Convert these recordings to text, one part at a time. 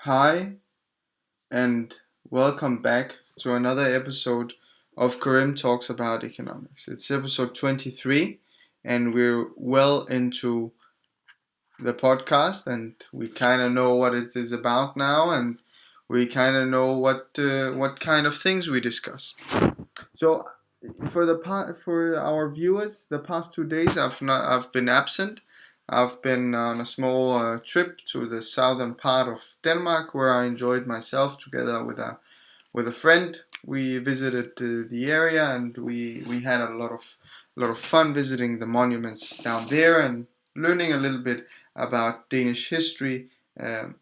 Hi, and welcome back to another episode of Karim Talks About Economics. It's episode 23, and we're well into the podcast, and we kind of know what it is about now, and we kind of know what kind of things we discuss. So, for our viewers, the past 2 days I've been absent. I've been on a small trip to the southern part of Denmark where I enjoyed myself together with a friend. We visited the area and we had a lot of fun visiting the monuments down there and learning a little bit about Danish history um,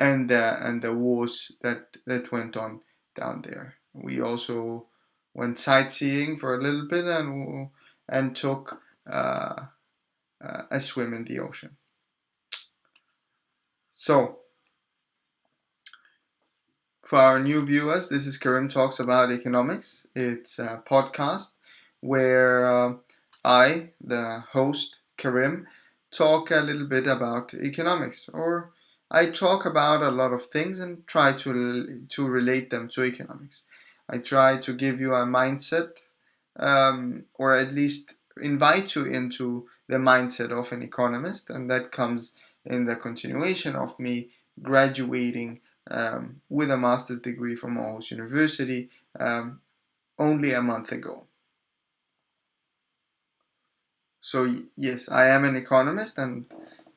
and the wars that went on down there. We also went sightseeing for a little bit and took a swim in the ocean. So, for our new viewers, this is Karim Talks About Economics. It's a podcast where I, the host Karim, talk a little bit about economics, or I talk about a lot of things and try to relate them to economics. I try to give you a mindset, or at least invite you into the mindset of an economist, and that comes in the continuation of me graduating with a master's degree from Aarhus University only a month ago. So yes, I am an economist, and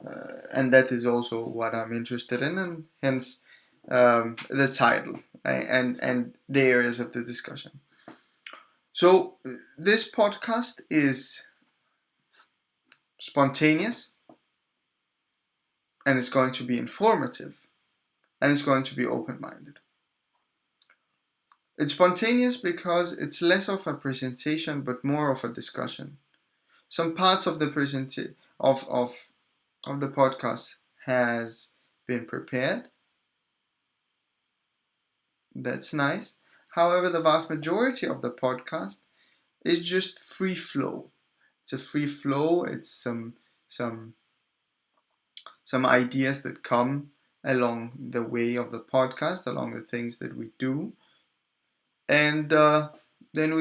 that is also what I'm interested in, and hence the title and the areas of the discussion. So this podcast is spontaneous, and it's going to be informative, and it's going to be open-minded. It's spontaneous because it's less of a presentation but more of a discussion. Some parts of the of the podcast has been prepared. That's nice. However, the vast majority of the podcast is just free flow. It's a free flow. It's some some ideas that come along the way of the podcast, along the things that we do, and then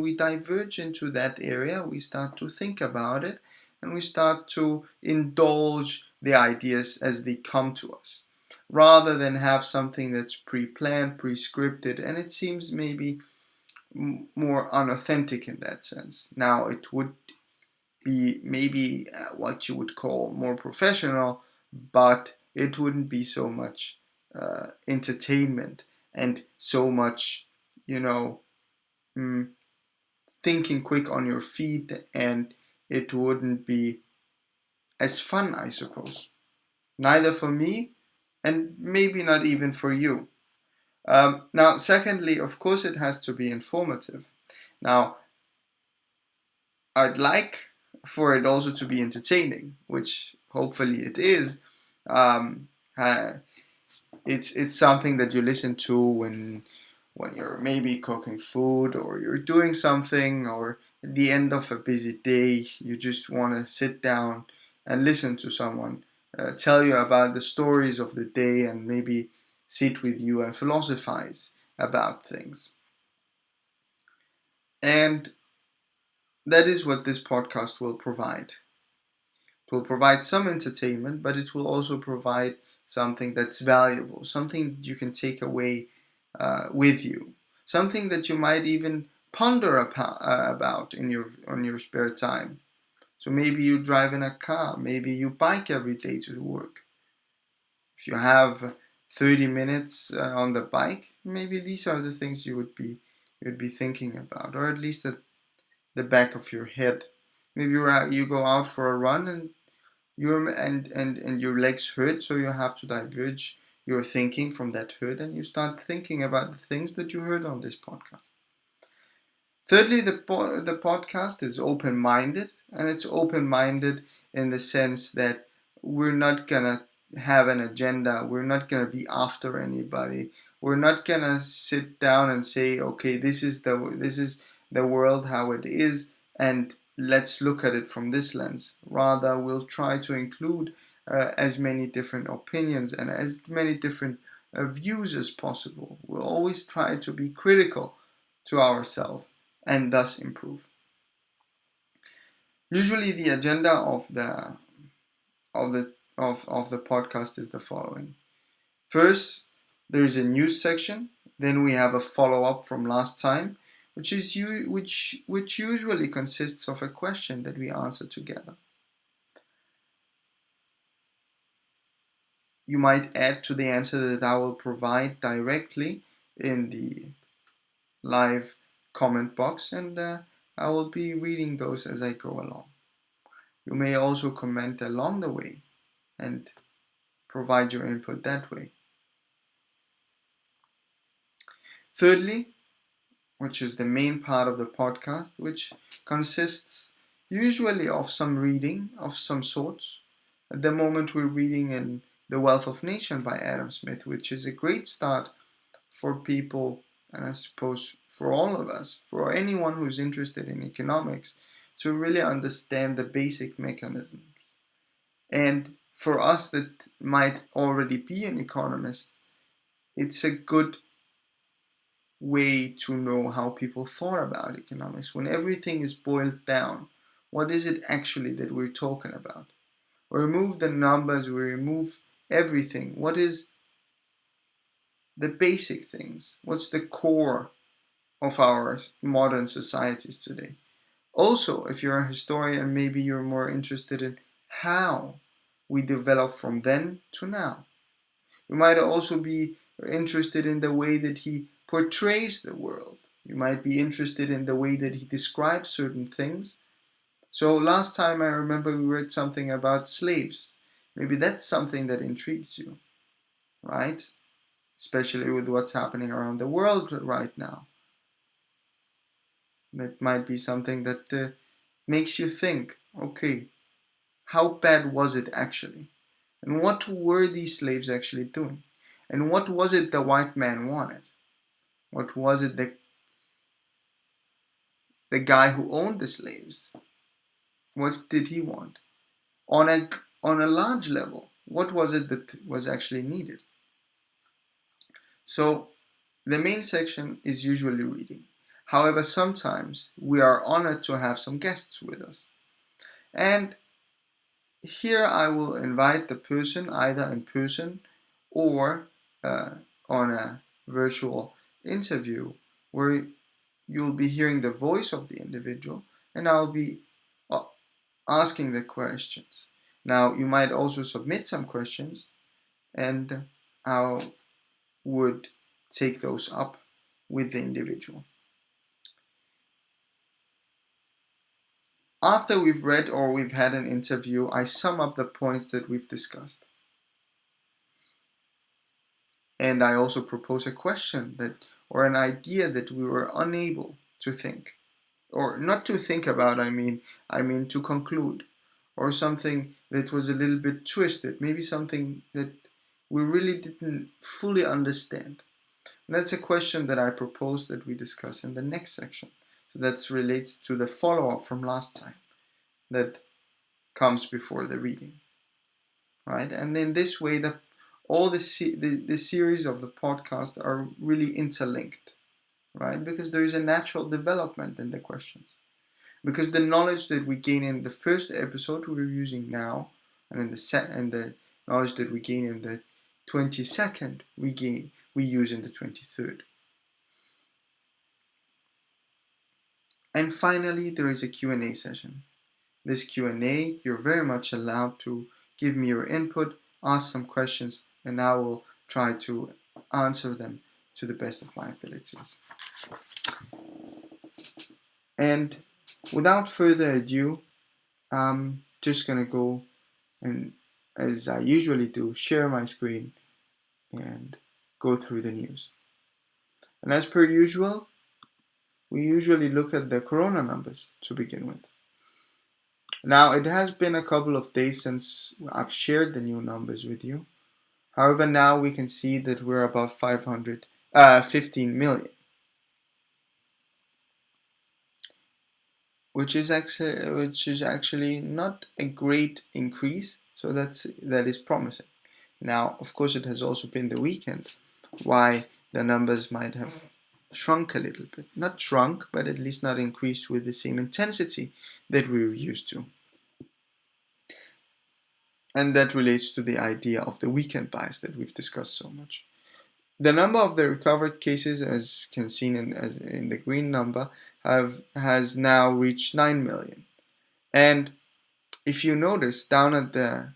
we diverge into that area. We start to think about it, and we start to indulge the ideas as they come to us, rather than have something that's pre-planned, pre-scripted, and it seems maybe more unauthentic in that sense. Now it would be maybe what you would call more professional, but it wouldn't be so much entertainment and so much, you know, mm, thinking quick on your feet, and it wouldn't be as fun, I suppose. Neither for me, and maybe not even for you. Now, secondly, of course, it has to be informative. Now, I'd like for it also to be entertaining, which hopefully it is. Um, uh, it's something that you listen to when you're maybe cooking food or you're doing something, or at the end of a busy day you just want to sit down and listen to someone tell you about the stories of the day and maybe sit with you and philosophize about things. And that is what this podcast will provide. It will provide some entertainment, but it will also provide something that's valuable, something that you can take away with you, something that you might even ponder about in your spare time. So maybe you drive in a car, maybe you bike every day to work. If you have 30 minutes on the bike, maybe these are the things you would be thinking about, or at least at the back of your head. Maybe you go out for a run and your legs hurt, so you have to diverge your thinking from that hurt, and you start thinking about the things that you heard on this podcast. Thirdly, the podcast is open-minded, and it's open-minded in the sense that we're not gonna have an agenda. We're not gonna be after anybody. We're not gonna sit down and say, okay, this is the world how it is, and let's look at it from this lens. Rather, we'll try to include as many different opinions and as many different views as possible. We'll always try to be critical to ourselves and thus improve. Usually, the agenda of the podcast is the following. First, there is a news section. Then we have a follow-up from last time, which usually consists of a question that we answer together. You might add to the answer that I will provide directly in the live comment box, and I will be reading those as I go along. You may also comment along the way and provide your input that way. Thirdly, which is the main part of the podcast, which consists usually of some reading of some sorts. At the moment, we're reading in The Wealth of Nations by Adam Smith, which is a great start for people, and I suppose for all of us, for anyone who's interested in economics, to really understand the basic mechanisms. And for us that might already be an economist, it's a good way to know how people thought about economics. When everything is boiled down, what is it actually that we're talking about? We remove the numbers, we remove everything. What is the basic things? What's the core of our modern societies today? Also, if you're a historian, maybe you're more interested in how we develop from then to now. You might also be interested in the way that he portrays the world. You might be interested in the way that he describes certain things. So last time I remember we read something about slaves. Maybe that's something that intrigues you, right? Especially with what's happening around the world right now. That might be something that makes you think, okay, how bad was it actually? And what were these slaves actually doing? And what was it the white man wanted? What was it the guy who owned the slaves? What did he want? On a large level, what was it that was actually needed? So the main section is usually reading. However, sometimes we are honored to have some guests with us. And here I will invite the person either in person or on a virtual interview where you'll be hearing the voice of the individual and I'll be asking the questions. Now, you might also submit some questions and I would take those up with the individual. After we've read or we've had an interview, I sum up the points that we've discussed. And I also propose a question or an idea that we were unable to think. Or not to think about, I mean to conclude. Or something that was a little bit twisted. Maybe something that we really didn't fully understand. And that's a question that I propose that we discuss in the next section. So that relates to the follow-up from last time that comes before the reading. Right? And in this way, all the series of the podcast are really interlinked. Right? Because there is a natural development in the questions. Because the knowledge that we gain in the first episode we're using now, and in the knowledge that we gain in the 22nd we use in the 23rd. And finally, there is a Q&A session. This Q&A, you're very much allowed to give me your input, ask some questions, and I will try to answer them to the best of my abilities. And without further ado, I'm just going to go and, as I usually do, share my screen and go through the news. And as per usual, we usually look at the corona numbers to begin with. Now, it has been a couple of days since I've shared the new numbers with you. However, now we can see that we're above 15 million. Which is actually not a great increase, So that is promising. Now, of course, it has also been the weekend why the numbers might have shrunk a little bit. Not shrunk, but at least not increased with the same intensity that we were used to. And that relates to the idea of the weekend bias that we've discussed so much. The number of the recovered cases, as can seen in the green number, has now reached 9 million. And if you notice down at the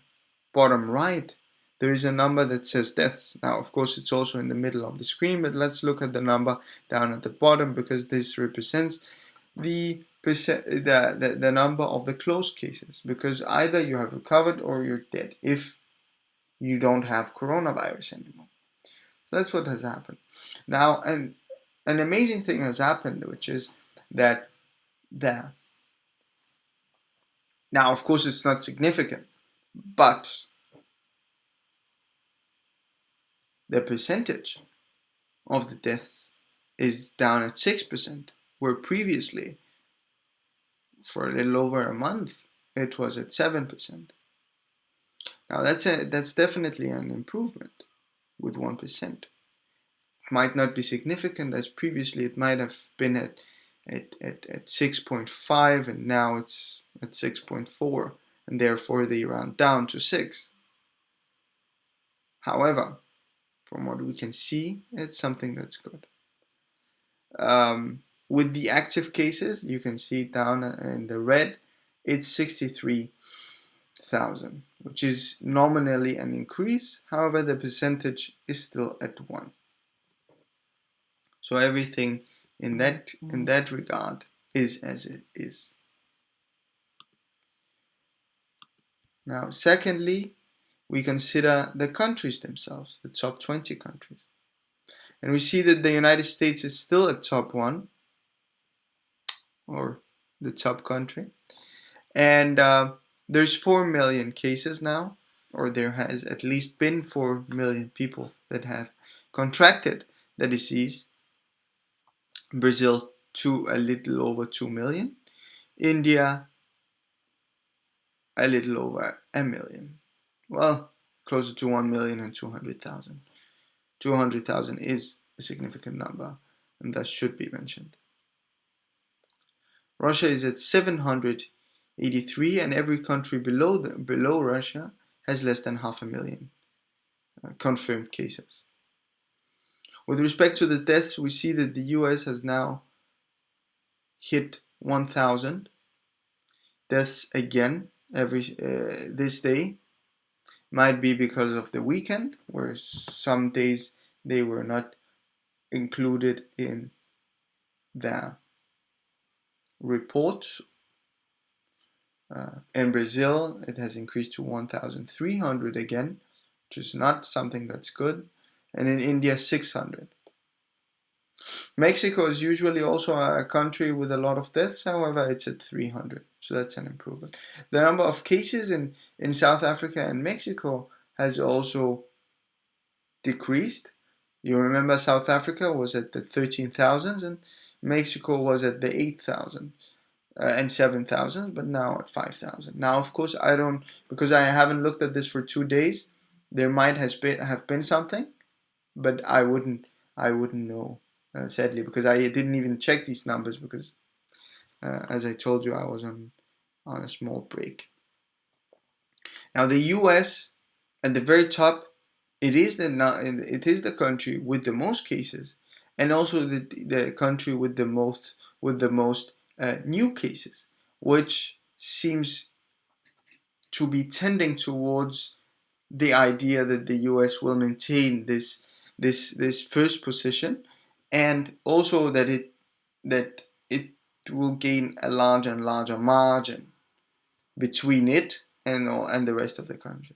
bottom right, there is a number that says deaths. Now, of course, it's also in the middle of the screen, but let's look at the number down at the bottom, because this represents the number of the closed cases, because either you have recovered or you're dead if you don't have coronavirus anymore. So that's what has happened. Now, an amazing thing has happened, which is that now, of course, it's not significant, but the percentage of the deaths is down at 6%, where previously, for a little over a month, it was at 7%. Now, that's definitely an improvement with 1%. It might not be significant, as previously it might have been at 6.5, and now it's at 6.4, and therefore they round down to 6. However, from what we can see, it's something that's good. With the active cases, you can see down in the red, it's 63,000, which is nominally an increase. However, the percentage is still at 1. So everything in that regard is as it is. Now, secondly, we consider the countries themselves, the top 20 countries. And we see that the United States is still at top 1, or the top country. And there's 4 million cases now, or there has at least been 4 million people that have contracted the disease. Brazil, a little over 2 million. India, a little over 1 million. Well, closer to 1,200,000. 200,000 is a significant number, and that should be mentioned. Russia is at 783, and every country below Russia has less than 500,000 confirmed cases. With respect to the deaths, we see that the US has now hit 1,000 deaths again this day. Might be because of the weekend, where some days they were not included in the reports. In Brazil, it has increased to 1,300 again, which is not something that's good. And in India, 600. Mexico is usually also a country with a lot of deaths. However, it's at 300. So that's an improvement. The number of cases in South Africa and Mexico has also decreased. You remember South Africa was at the 13,000 and Mexico was at the 8,000 and 7,000, but now at 5,000. Now, of course, because I haven't looked at this for 2 days, there might have been something, but I wouldn't know, sadly, because I didn't even check these numbers because, as I told you, I was on a small break. Now, the US at the very top, it is the country with the most cases, and also the country with the most new cases, which seems to be tending towards the idea that the US will maintain this first position, and also that it will gain a larger and larger margin between it and the rest of the countries.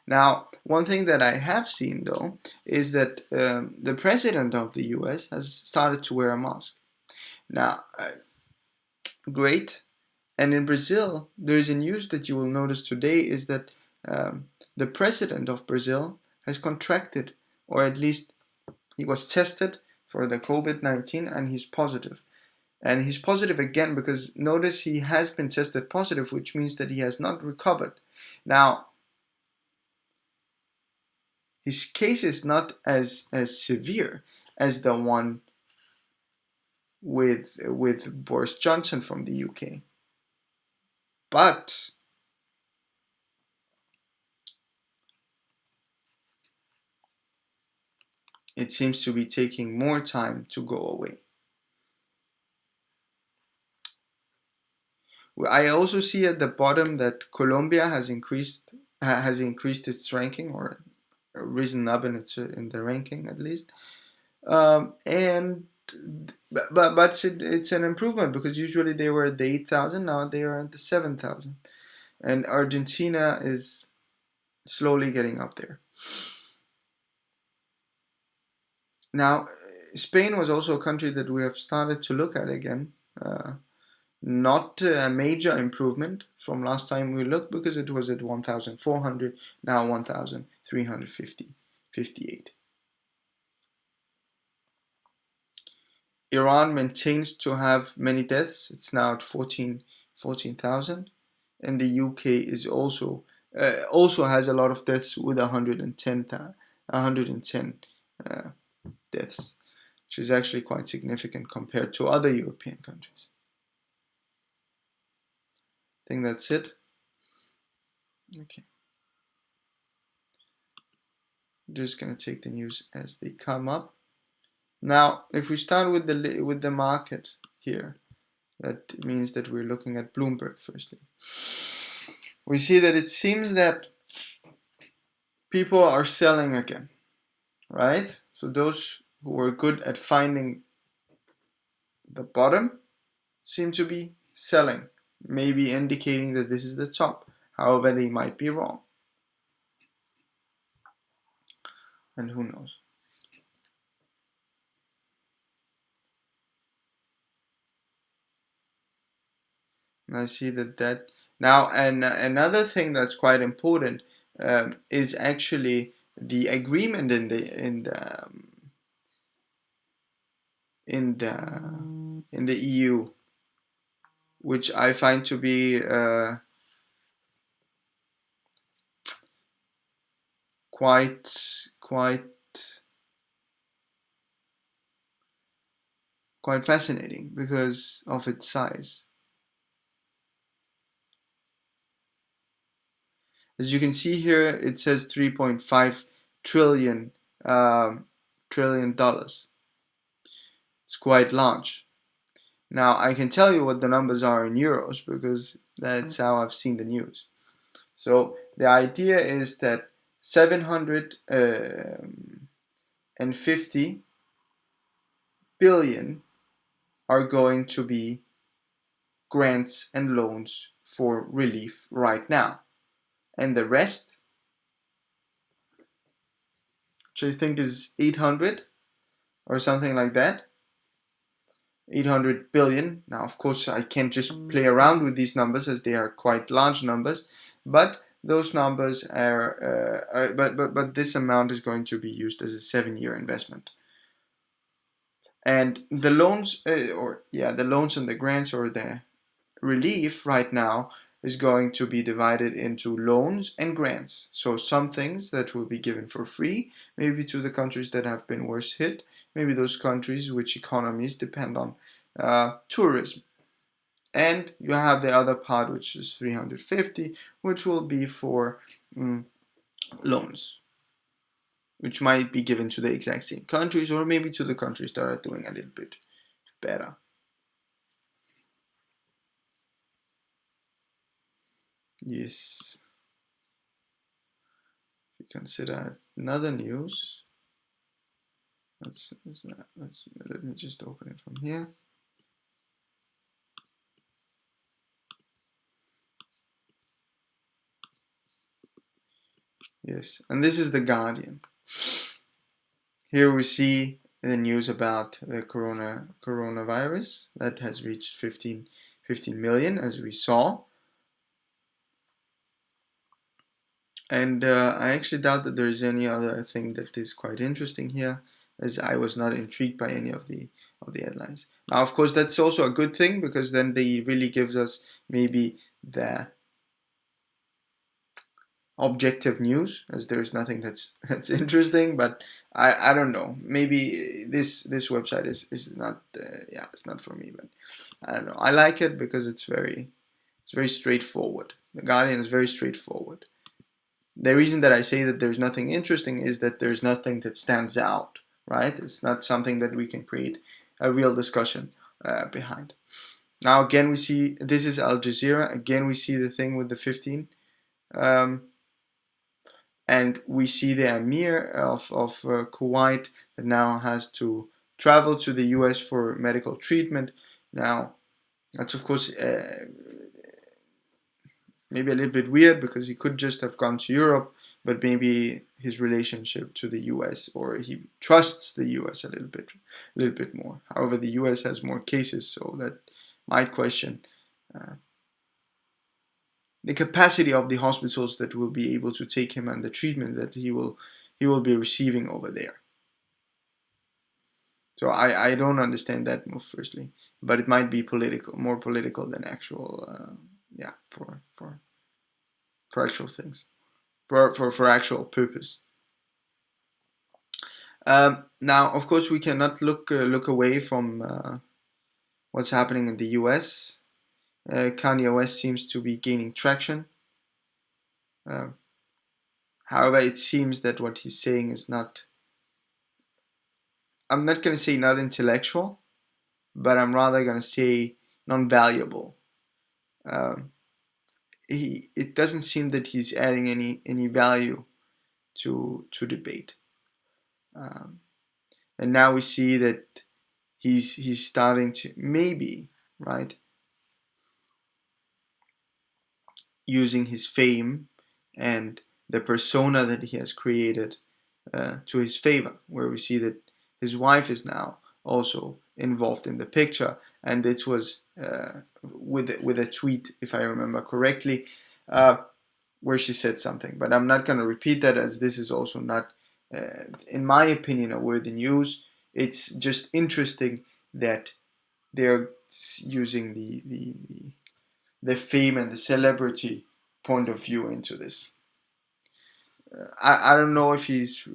Now, one thing that I have seen, though, is that the president of the US has started to wear a mask. Now, great. And in Brazil, there is a news that you will notice today is that the president of Brazil has contracted, or at least he was tested for the COVID-19, and he's positive. And he's positive again because notice he has been tested positive, which means that he has not recovered. Now, his case is not as severe as the one with Boris Johnson from the UK. But it seems to be taking more time to go away. I also see at the bottom that Colombia has increased its ranking, or risen up in the ranking at least. And but it's an improvement, because usually they were at the 8,000, now they are at the 7,000, and Argentina is slowly getting up there. Now, Spain was also a country that we have started to look at again. Not a major improvement from last time we looked, because it was at 1,400, now 1,358. Iran maintains to have many deaths. It's now at 14,000, and the UK is also has a lot of deaths with 110 deaths, which is actually quite significant compared to other European countries. I think that's it. Okay. I'm just gonna take the news as they come up. Now, if we start with the market here, that means that we're looking at Bloomberg firstly. We see that it seems that people are selling again, right? So those who were good at finding the bottom seem to be selling, maybe indicating that this is the top. However, they might be wrong. And who knows? And I see that now, and another thing that's quite important is actually the agreement in the EU, which I find to be quite fascinating because of its size. As you can see here, it says 3.5 trillion dollars. It's quite large. Now, I can tell you what the numbers are in euros, because that's how I've seen the news. So the idea is that 750 billion are going to be grants and loans for relief right now. And the rest, which I think is 800 or something like that, 800 billion. Now, of course, I can't just play around with these numbers, as they are quite large numbers, but those numbers are but this amount is going to be used as a 7-year investment. And the loans, the loans and the grants, or the relief right now, is going to be divided into loans and grants. So some things that will be given for free, maybe to the countries that have been worse hit, maybe those countries which economies depend on tourism. And you have the other part, which is 350, which will be for loans, which might be given to the exact same countries, or maybe to the countries that are doing a little bit better. Yes. If you consider another news, let me just open it from here. Yes, and this is the Guardian. Here we see the news about the coronavirus that has reached 15 million, as we saw. And I actually doubt that there is any other thing that is quite interesting here, as I was not intrigued by any of the headlines. Now, of course, that's also a good thing, because then they really gives us maybe the objective news, as there's nothing that's interesting. But I don't know. Maybe this website is not yeah, it's not for me. But I don't know. I like it because it's very straightforward. The Guardian is very straightforward. The reason that I say that there's nothing interesting is that there's nothing that stands out, right? It's not something that we can create a real discussion behind. Now again, we see this is Al Jazeera. Again, we see the thing with the 15, and we see the Emir of Kuwait that now has to travel to the U.S. for medical treatment. Now, that's of course maybe a little bit weird because he could just have gone to Europe, but maybe his relationship to the US, or he trusts the US a little bit more. However, the US has more cases, so that might question the capacity of the hospitals that will be able to take him and the treatment that he will be receiving over there. So I don't understand that move firstly, but it might be more political than actual, yeah, for actual things, for actual purpose. Now, of course, we cannot look away from what's happening in the U.S. Kanye West seems to be gaining traction. However, it seems that what he's saying is not, I'm not going to say not intellectual, but I'm rather going to say non-valuable. It doesn't seem that he's adding any value to debate. And now we see that he's starting to maybe, right, using his fame and the persona that he has created to his favor, where we see that his wife is now also involved in the picture, and it was with a tweet, if I remember correctly, where she said something. But I'm not going to repeat that, as this is also not, in my opinion, a worthy news. It's just interesting that they're using the fame and the celebrity point of view into this. I don't know if he's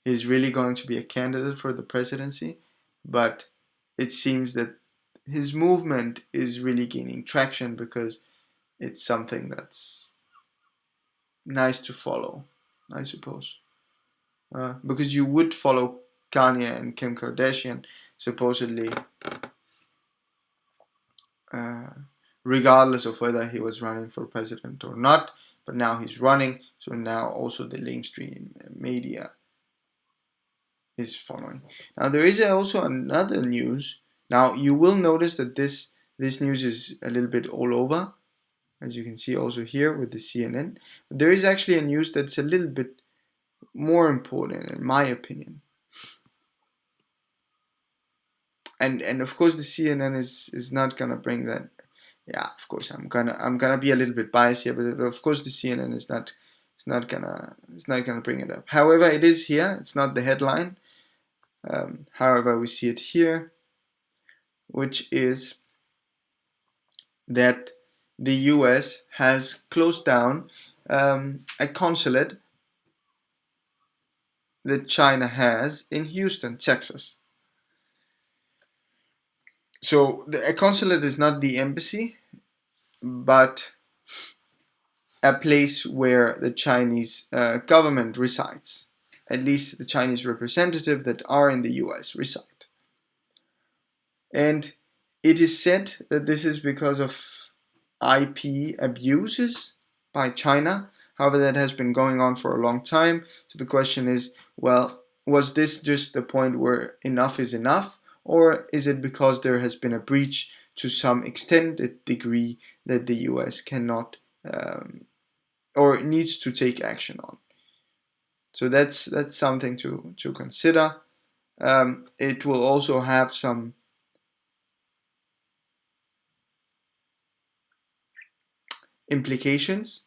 really going to be a candidate for the presidency, but it seems that his movement is really gaining traction because it's something that's nice to follow, I suppose. Because you would follow Kanye and Kim Kardashian, supposedly, regardless of whether he was running for president or not. But now he's running, so now also the mainstream media is following. Now there is also another news. Now you will notice that this news is a little bit all over, as you can see also here with the CNN. But there is actually a news that's a little bit more important, in my opinion. And of course the CNN is not gonna bring that. Yeah, of course I'm gonna be a little bit biased here, but of course the CNN is not gonna bring it up. However, it is here. It's not the headline. However, we see it here, which is that the US has closed down a consulate that China has in Houston, Texas. So a consulate is not the embassy, but a place where the Chinese government resides. At least the Chinese representatives that are in the US reside. And it is said that this is because of IP abuses by China. However, that has been going on for a long time. So the question is, well, was this just the point where enough is enough? Or is it because there has been a breach to some extended degree that the US cannot or needs to take action on? So that's something to consider. It will also have some implications,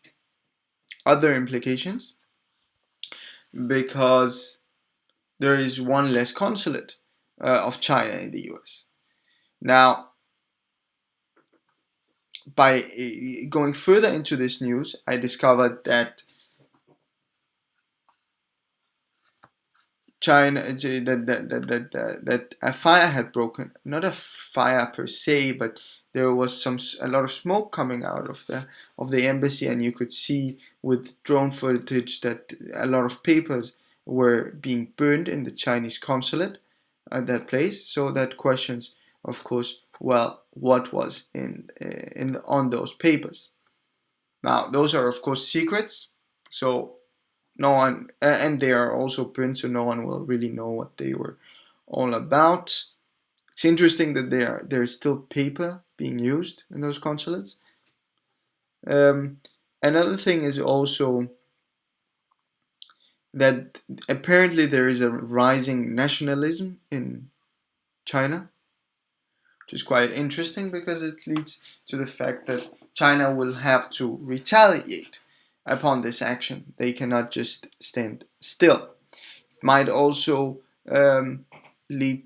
other implications, because there is one less consulate of China in the US. Now, by going further into this news, I discovered that China that a fire had broken, not a fire per se, but there was a lot of smoke coming out of the embassy, and you could see with drone footage that a lot of papers were being burned in the Chinese consulate at that place. So that questions, of course, well, what was in on those papers. Now, those are of course secrets, so no one, and they are also print, so no one will really know what they were all about. It's interesting that there is still paper being used in those consulates. Um, Another thing is also that apparently there is a rising nationalism in China, which is quite interesting because it leads to the fact that China will have to retaliate upon this action. They cannot just stand still. Might also lead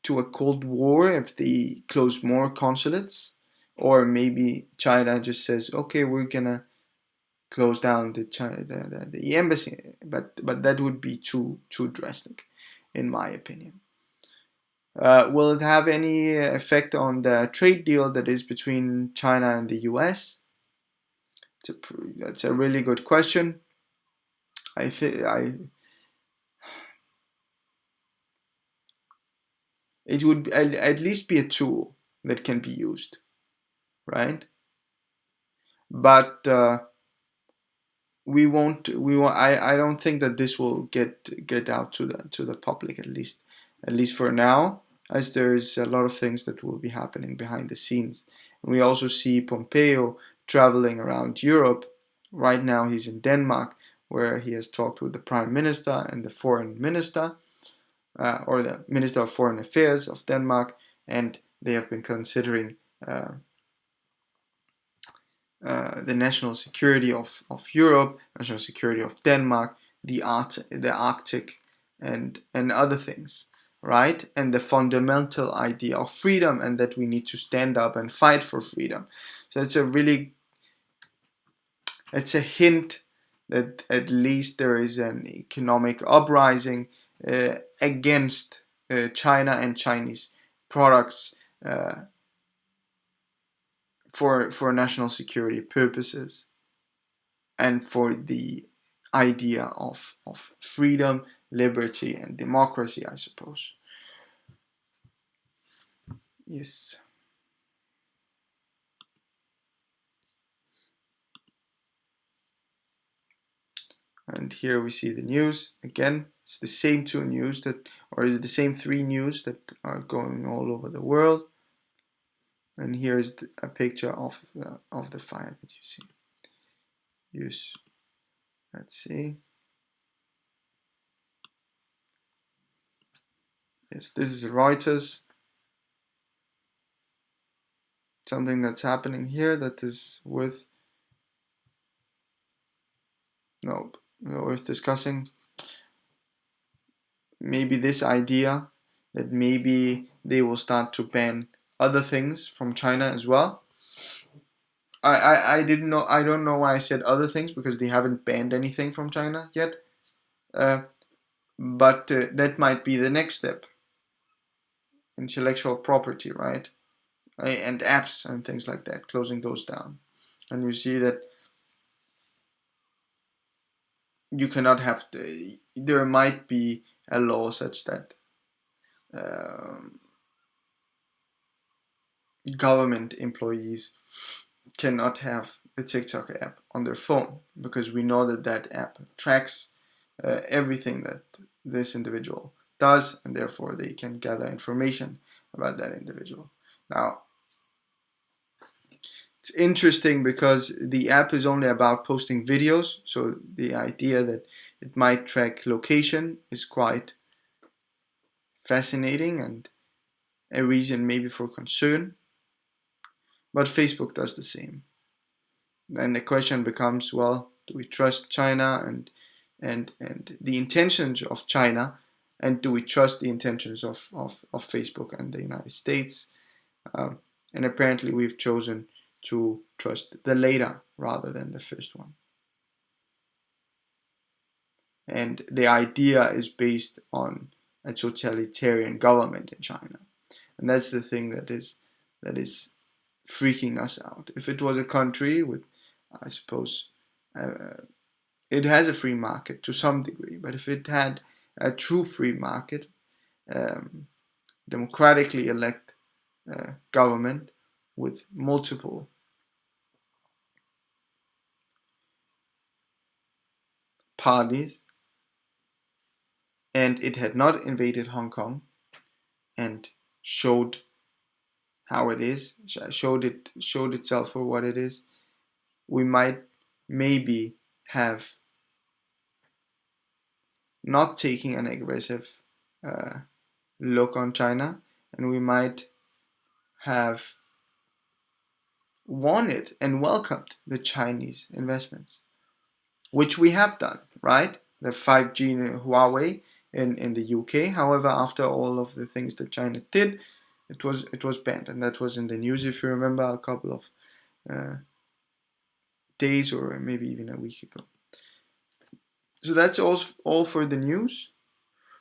to a Cold War if they close more consulates, or maybe China just says, okay, we're gonna close down the embassy, but that would be too drastic, in my opinion. Will it have any effect on the trade deal that is between China and the US? That's a really good question. I think it would at least be a tool that can be used, right? But I don't think that this will get out to the public, at least for now, as there's a lot of things that will be happening behind the scenes. And we also see Pompeo traveling around Europe. Right now he's in Denmark, where he has talked with the Prime Minister and the Foreign Minister, or the Minister of Foreign Affairs of Denmark, and they have been considering the national security of Europe, national security of Denmark, the Arctic, and other things, right? And the fundamental idea of freedom, and that we need to stand up and fight for freedom. So it's a hint that at least there is an economic uprising against China and Chinese products for national security purposes, and for the idea of freedom, liberty, and democracy, I suppose. Yes. And here we see the news again. It's the same two news that, or is it the same three news that are going all over the world. And here's a picture of the fire that you see. Yes. Let's see. Yes, this is Reuters. Something that's happening here that is worth worth discussing. Maybe this idea that maybe they will start to ban other things from China as well. I didn't know. I don't know why I said other things, because they haven't banned anything from China yet. But that might be the next step. Intellectual property, right? And apps and things like that, closing those down. And you see that you cannot have there might be a law such that government employees cannot have the TikTok app on their phone, because we know that that app tracks everything that this individual does, and therefore they can gather information about that individual. Now, it's interesting because the app is only about posting videos, so the idea that it might track location is quite fascinating and a reason maybe for concern. But Facebook does the same. And the question becomes, well, do we trust China and the intentions of China, and do we trust the intentions of Facebook and the United States? And apparently we've chosen to trust the later rather than the first one. And the idea is based on a totalitarian government in China. And that's the thing that is freaking us out. If it was a country with, I suppose, it has a free market to some degree, but if it had a true free market, democratically elect government with multiple parties, and it had not invaded Hong Kong and showed how it is, showed itself for what it is, we might maybe have not taking an aggressive look on China, and we might have wanted and welcomed the Chinese investments, which we have done, right? The 5G Huawei in the UK. However, after all of the things that China did, it was banned, and that was in the news, if you remember, a couple of days or maybe even a week ago. So that's all for the news.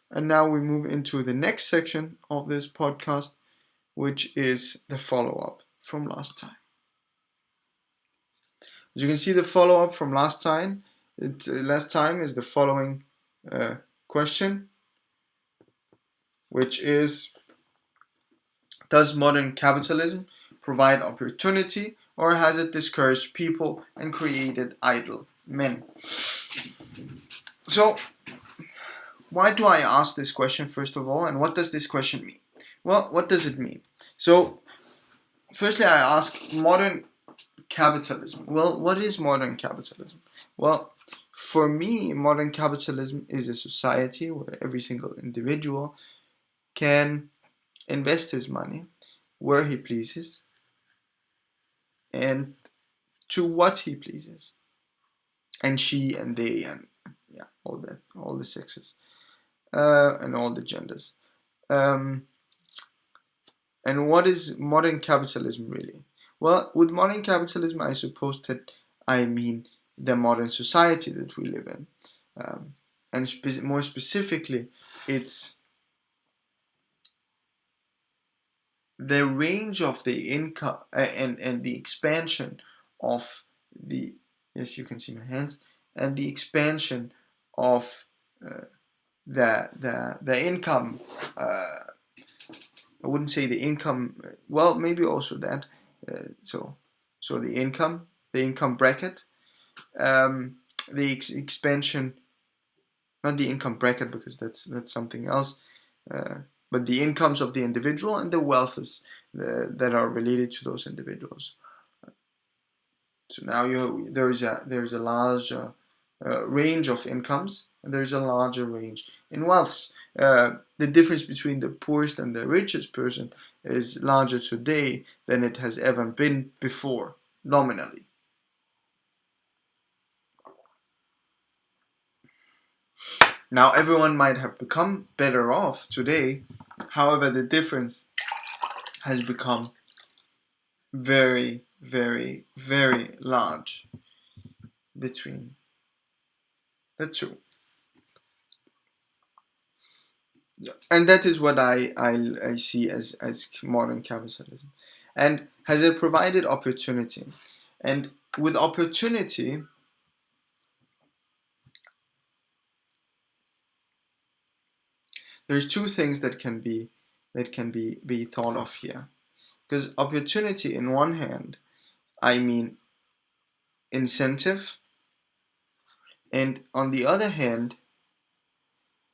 And now we move into the next section of this podcast, which is the follow-up from last time. As you can see, the follow-up from last time is the following question, which is: does modern capitalism provide opportunity, or has it discouraged people and created idle men? So, why do I ask this question, first of all, and what does this question mean? Well, what does it mean? So, firstly, I ask modern capitalism. Well, what is modern capitalism? Well, for me, modern capitalism is a society where every single individual can invest his money where he pleases and to what he pleases, and she and they and yeah, all that, all the sexes and all the genders. And what is modern capitalism really? Well, with modern capitalism, I suppose that I mean the modern society that we live in, and more specifically, it's the range of the income and the expansion of the, yes, you can see my hands, and the expansion of the income. I wouldn't say the income. Well, maybe also that. So the income bracket, the expansion, not the income bracket because that's something else. But the incomes of the individual and the wealths that are related to those individuals. So now there's a larger range of incomes, and there's a larger range in wealths. The difference between the poorest and the richest person is larger today than it has ever been before, nominally. Now everyone might have become better off today. However, the difference has become very, very, very large between the two. And that is what I see as modern capitalism. And has it provided opportunity? And with opportunity, there's two things that can be thought of here. Because opportunity, in one hand, I mean incentive, and on the other hand,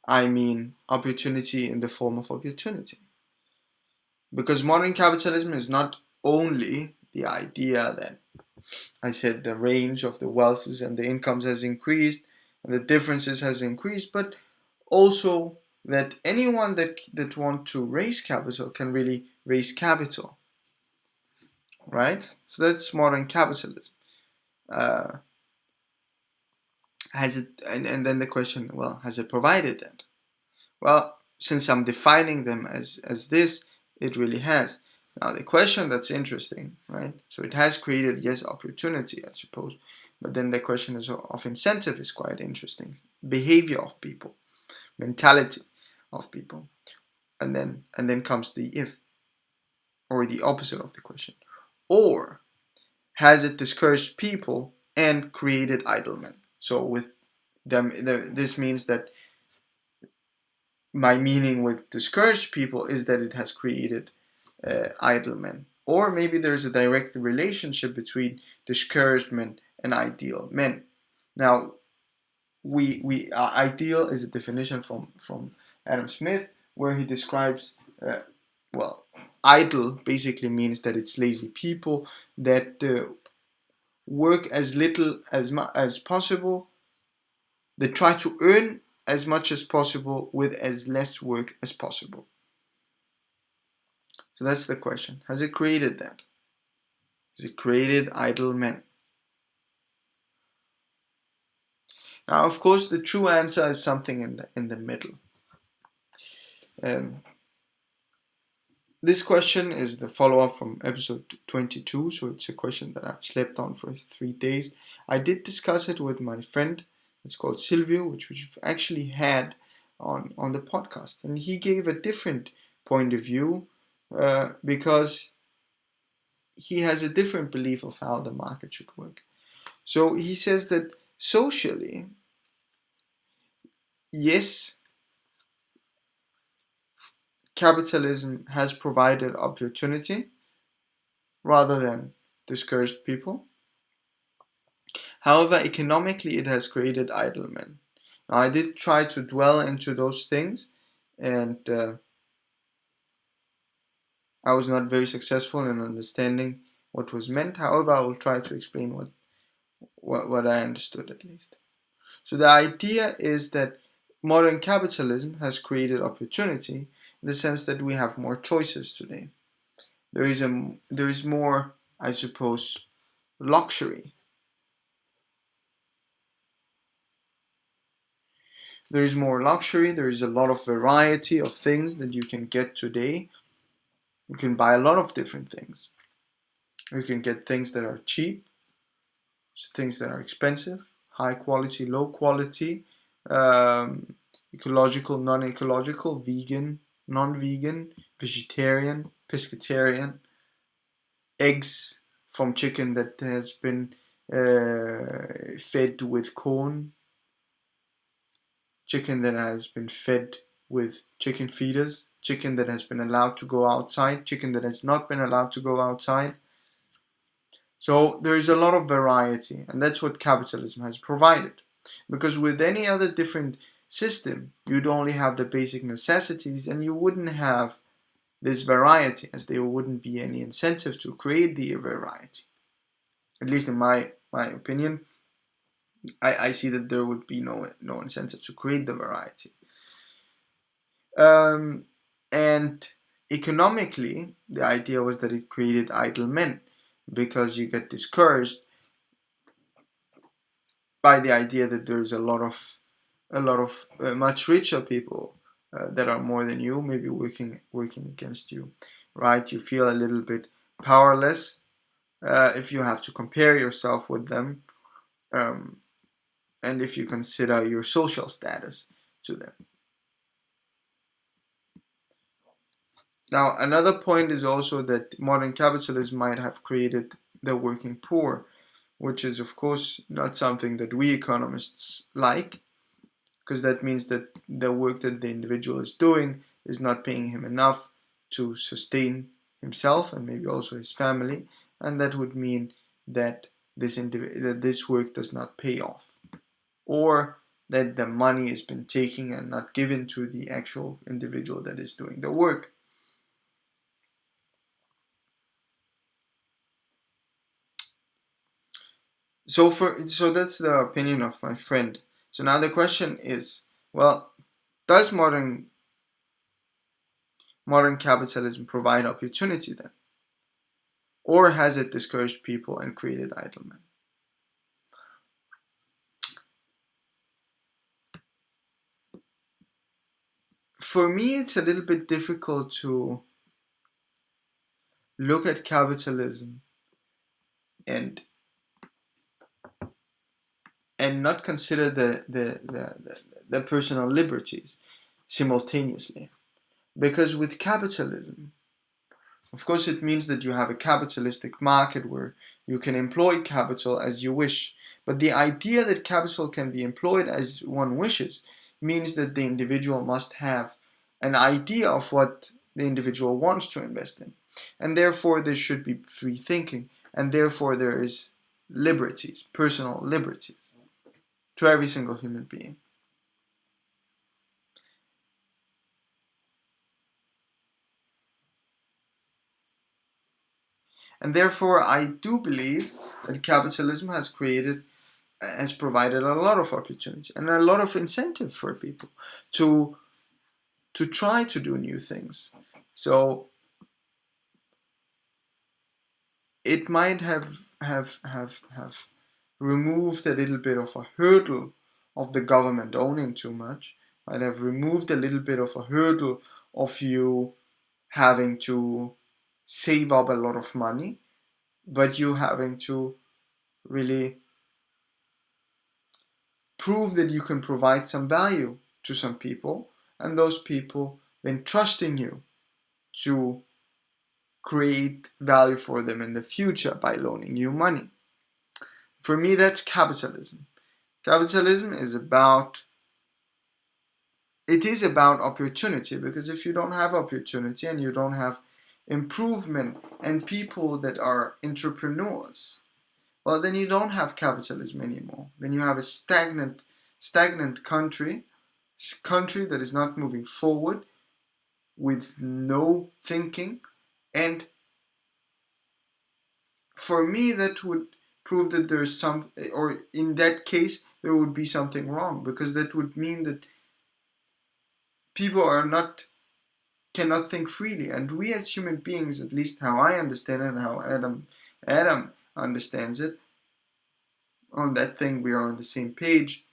I mean opportunity in the form of opportunity. Because modern capitalism is not only the idea that I said the range of the wealths and the incomes has increased and the differences has increased, but also that anyone that want to raise capital can really raise capital, right? So that's modern capitalism. Has it? And then the question, well, has it provided that? Well, since I'm defining them as this, it really has. Now the question that's interesting, right? So it has created, yes, opportunity, I suppose, but then the question of incentive is quite interesting. Behavior of people, mentality of people, and then comes the if, or the opposite of the question. Or has it discouraged people and created idle men? So with them, this means that my meaning with discouraged people is that it has created idle men. Or maybe there's a direct relationship between discouragement and ideal men. Now, ideal is a definition from Adam Smith, where he describes well, idle basically means that it's lazy people that work as little as possible. They try to earn as much as possible with as less work as possible. So that's the question. Has it created that? Has it created idle men? Now, of course, the true answer is something in the middle. Um, this question is the follow-up from episode 22, so it's a question that I've slept on for 3 days. I did discuss it with my friend. It's called Silvio, which we've actually had on the podcast, and he gave a different point of view because he has a different belief of how the market should work. So he says that socially, yes, capitalism has provided opportunity rather than discouraged people. However, economically, it has created idle men. Now, I did try to dwell into those things, and I was not very successful in understanding what was meant. However, I will try to explain what I understood at least. So the idea is that modern capitalism has created opportunity in the sense that we have more choices today. There is more, I suppose, luxury. There is more luxury. There is a lot of variety of things that you can get today. You can buy a lot of different things. You can get things that are cheap, things that are expensive, high quality, low quality, ecological, non-ecological, vegan, non-vegan, vegetarian, pescatarian, eggs from chicken that has been fed with corn, chicken that has been fed with chicken feeders, chicken that has been allowed to go outside, chicken that has not been allowed to go outside. So there is a lot of variety, and that's what capitalism has provided. Because with any other different system, you'd only have the basic necessities, and you wouldn't have this variety, as there wouldn't be any incentive to create the variety. At least in my opinion, I see that there would be no incentive to create the variety. And economically, the idea was that it created idle men, because you get discouraged by the idea that there's a lot of much richer people that are more than you, maybe working against you, right? You feel a little bit powerless if you have to compare yourself with them, and if you consider your social status to them. Now, another point is also that modern capitalism might have created the working poor, which is, of course, not something that we economists like, because that means that the work that the individual is doing is not paying him enough to sustain himself and maybe also his family, and that would mean that this work does not pay off, or that the money has been taken and not given to the actual individual that is doing the work. So that's the opinion of my friend. So now the question is, well, does modern capitalism provide opportunity then? Or has it discouraged people and created idle men? For me, it's a little bit difficult look at capitalism and not consider the personal liberties simultaneously. Because with capitalism, of course, it means that you have a capitalistic market where you can employ capital as you wish. But the idea that capital can be employed as one wishes means that the individual must have an idea of what the individual wants to invest in. And therefore, there should be free thinking. And therefore, there is liberties, personal liberties, to every single human being. And therefore, I do believe that capitalism has provided a lot of opportunity and a lot of incentive for people to try to do new things. So it might have removed a little bit of a hurdle of the government owning too much. Might have removed a little bit of a hurdle of you having to save up a lot of money, but you having to really prove that you can provide some value to some people, and those people then trusting you to create value for them in the future by loaning you money. For me, that's capitalism. Capitalism is about opportunity, because if you don't have opportunity and you don't have improvement and people that are entrepreneurs, well, then you don't have capitalism anymore. Then you have a stagnant country that is not moving forward, with no thinking. And for me, that would prove that there's some, or in that case, there would be something wrong, because that would mean that people cannot think freely. And we as human beings, at least how I understand it and how Adam understands it, on that thing we are on the same page.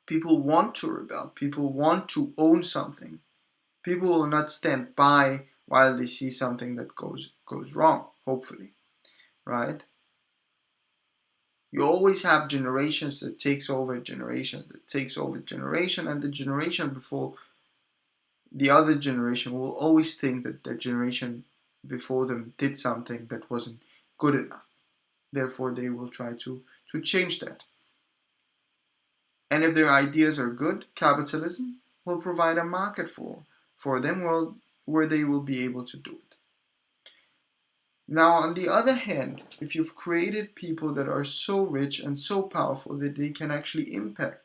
People want to rebel. People want to own something. People will not stand by while they see something that goes wrong, hopefully, right? You always have generations that takes over generation, and the generation before the other generation will always think that the generation before them did something that wasn't good enough. Therefore, they will try to change that. And if their ideas are good, capitalism will provide a market for them, where they will be able to do it. Now, on the other hand, if you've created people that are so rich and so powerful that they can actually impact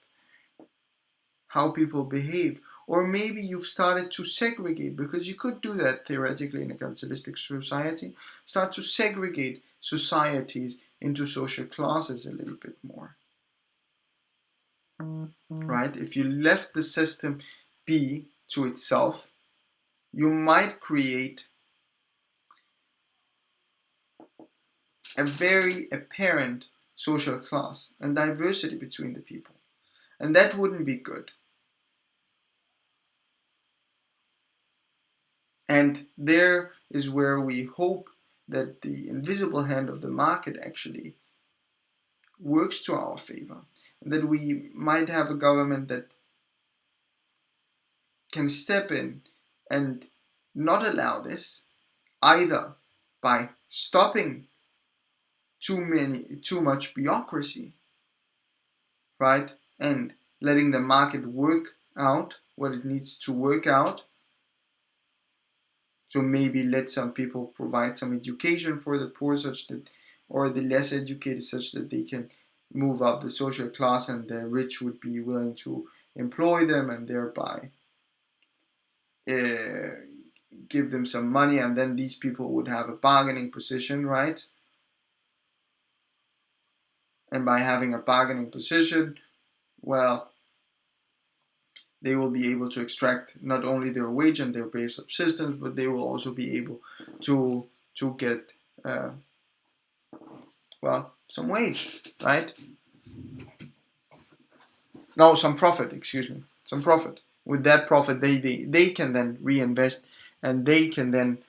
how people behave, or maybe you've started to segregate, because you could do that theoretically in a capitalistic society, start to segregate societies into social classes a little bit more. Right? If you left the system be to itself, you might create a very apparent social class and diversity between the people. And that wouldn't be good. And there is where we hope that the invisible hand of the market actually works to our favor. And that we might have a government that can step in and not allow this, either by stopping too much bureaucracy, right? And letting the market work out what it needs to work out. So maybe let some people provide some education for the poor, such that, or the less educated, such that they can move up the social class, and the rich would be willing to employ them and thereby give them some money, and then these people would have a bargaining position, right? And by having a bargaining position, well, they will be able to extract not only their wage and their base subsistence, but they will also be able to get some wage, right? No, some profit. Excuse me, some profit. With that profit, they can then reinvest, and they can then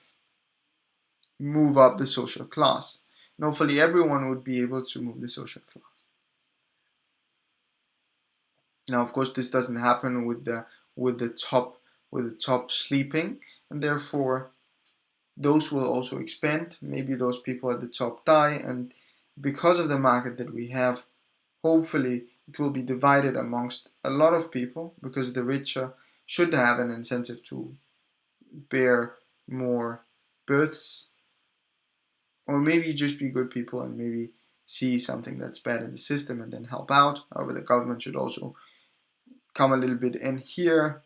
move up the social class. And hopefully everyone would be able to move the social class. Now, of course, this doesn't happen with the top sleeping, and therefore those will also expand. Maybe those people at the top die, and because of the market that we have, hopefully it will be divided amongst a lot of people, because the richer should have an incentive to bear more births, or maybe just be good people and maybe see something that's bad in the system and then help out. However, the government should also come a little bit in here,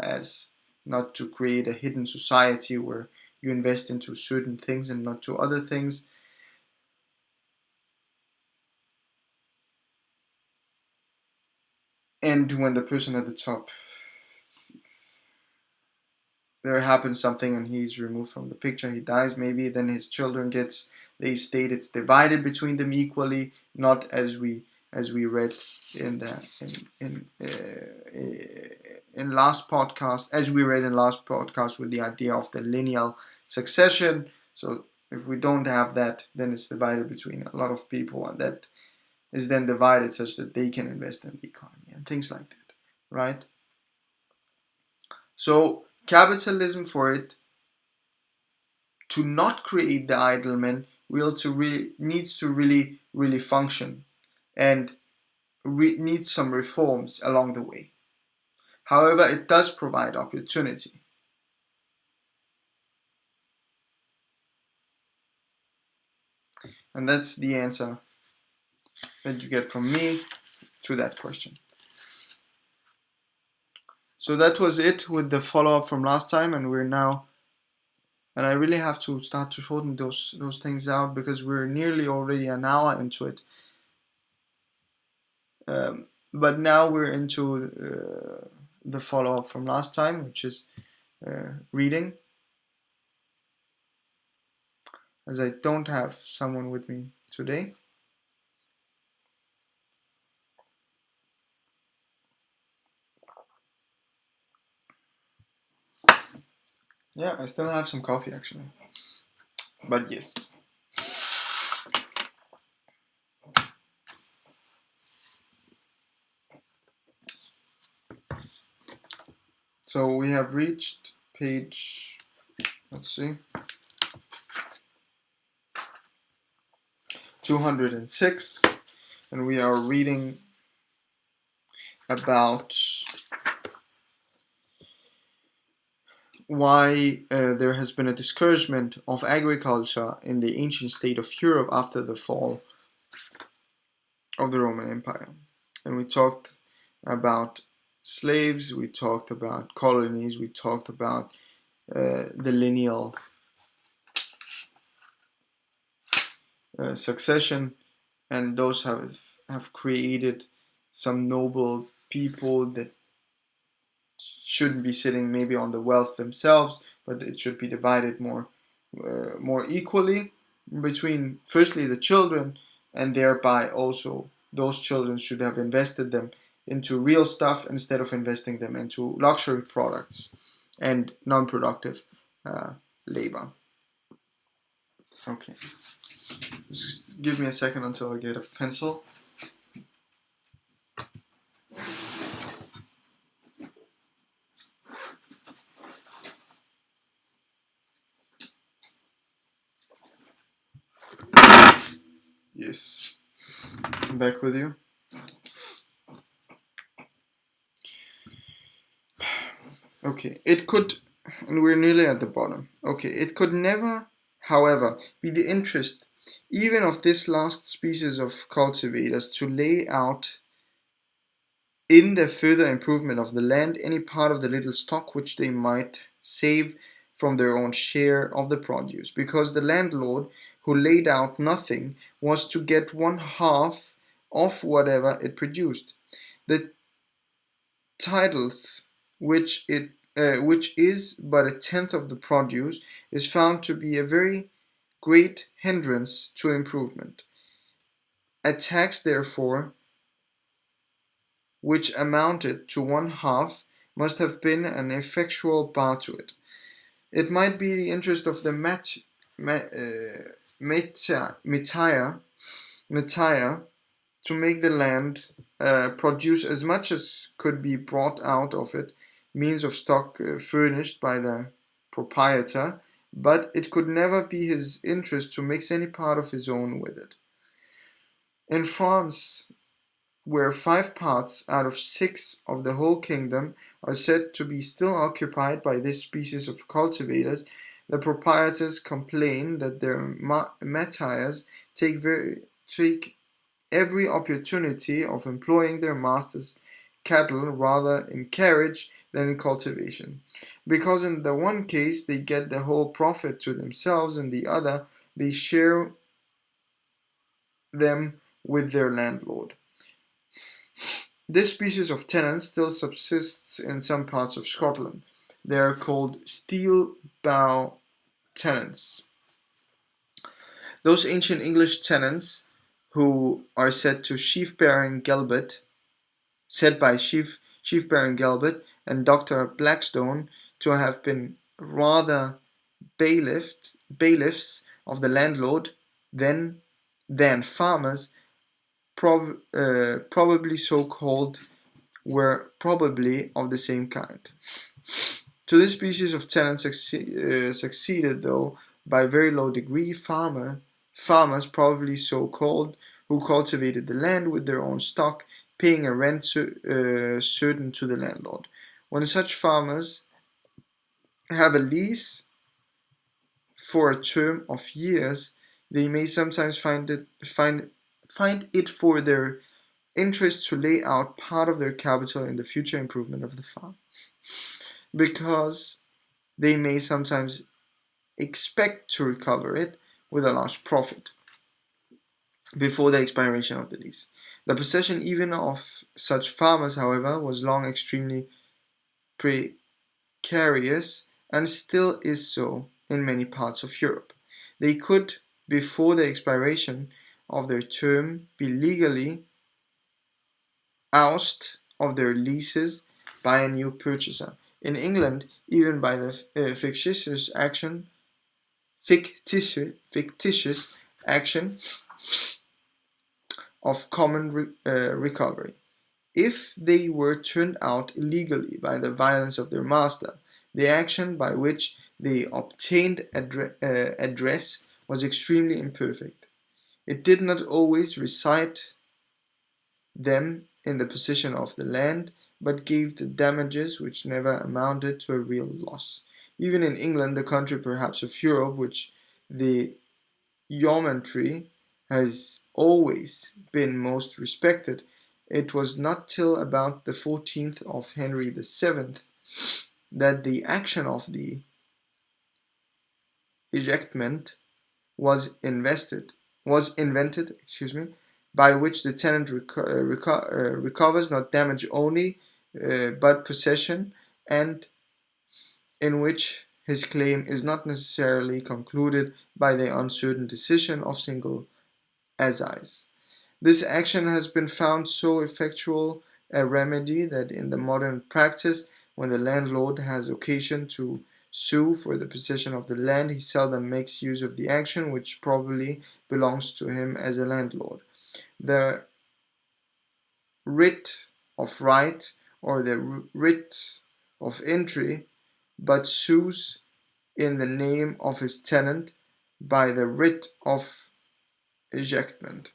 as not to create a hidden society where you invest into certain things and not to other things. And when the person at the top, there happens something and he's removed from the picture, he dies maybe, then his children gets the estate. It's divided between them equally, not as we read in the in last podcast, as we read in last podcast, with the idea of the lineal succession. So if we don't have that, then it's divided between a lot of people, and that is then divided such that they can invest in the economy and things like that, right? So capitalism, for it to not create the idle man, needs to really function, and needs some reforms along the way. However, it does provide opportunity. And that's the answer that you get from me to that question. So that was it with the follow-up from last time, and we're now, and I really have to start to shorten those things out, because we're nearly already an hour into it. But now we're into the follow-up from last time, which is reading. As I don't have someone with me today. Yeah, I still have some coffee actually. But yes. So we have reached page, let's see, 206, and we are reading about why there has been a discouragement of agriculture in the ancient state of Europe after the fall of the Roman Empire. And we talked about slaves, we talked about colonies, we talked about the lineal succession, and those have created some noble people that shouldn't be sitting maybe on the wealth themselves, but it should be divided more equally between, firstly, the children, and thereby also those children should have invested them into real stuff instead of investing them into luxury products and non-productive labor. Okay, just give me a second until I get a pencil. Yes, I'm back with you. Okay, it could, and we're nearly at the bottom. Okay, it could never, however, be the interest even of this last species of cultivators to lay out in the further improvement of the land any part of the little stock which they might save from their own share of the produce, because the landlord who laid out nothing was to get 1/2 of whatever it produced. The tithe, which is but 1/10 of the produce, is found to be a very great hindrance to improvement. A tax, therefore, which amounted to 1/2, must have been an effectual bar to it. It might be the interest of the Metaya to make the land produce as much as could be brought out of it, means of stock furnished by the proprietor, but it could never be his interest to mix any part of his own with it. In France, where 5 parts out of 6 of the whole kingdom are said to be still occupied by this species of cultivators, the proprietors complain that their metayers take every opportunity of employing their master's cattle rather in carriage than in cultivation, because in the one case they get the whole profit to themselves, in the other they share them with their landlord. This species of tenant still subsists in some parts of Scotland. They are called steel bow tenants. Those ancient English tenants who are said to said by Chief Baron Galbet and Dr. Blackstone to have been rather bailiffs of the landlord than farmers, probably so called, were probably of the same kind. To this species of tenant succeeded, though by very low degree, farmers, probably so called, who cultivated the land with their own stock, paying a rent certain to the landlord. When such farmers have a lease for a term of years, they may sometimes find it for their interest to lay out part of their capital in the future improvement of the farm, because they may sometimes expect to recover it with a large profit before the expiration of the lease. The possession even of such farmers, however, was long extremely precarious and still is so in many parts of Europe. They could, before the expiration of their term, be legally ousted of their leases by a new purchaser. In England, even by the fictitious action of common recovery. If they were turned out illegally by the violence of their master, the action by which they obtained address was extremely imperfect. It did not always recite them in the possession of the land, but gave the damages which never amounted to a real loss. Even in England, the country perhaps of Europe, which the yeomanry has always been most respected, it was not till about the 14th of Henry VII that the action of the ejectment was invented, by which the tenant recovers not damage only, but possession, and in which his claim is not necessarily concluded by the uncertain decision of single assize. This action has been found so effectual a remedy that in the modern practice, when the landlord has occasion to sue for the possession of the land, he seldom makes use of the action which probably belongs to him as a landlord. The writ of right or the writ of entry, but sues in the name of his tenant by the writ of ejectment.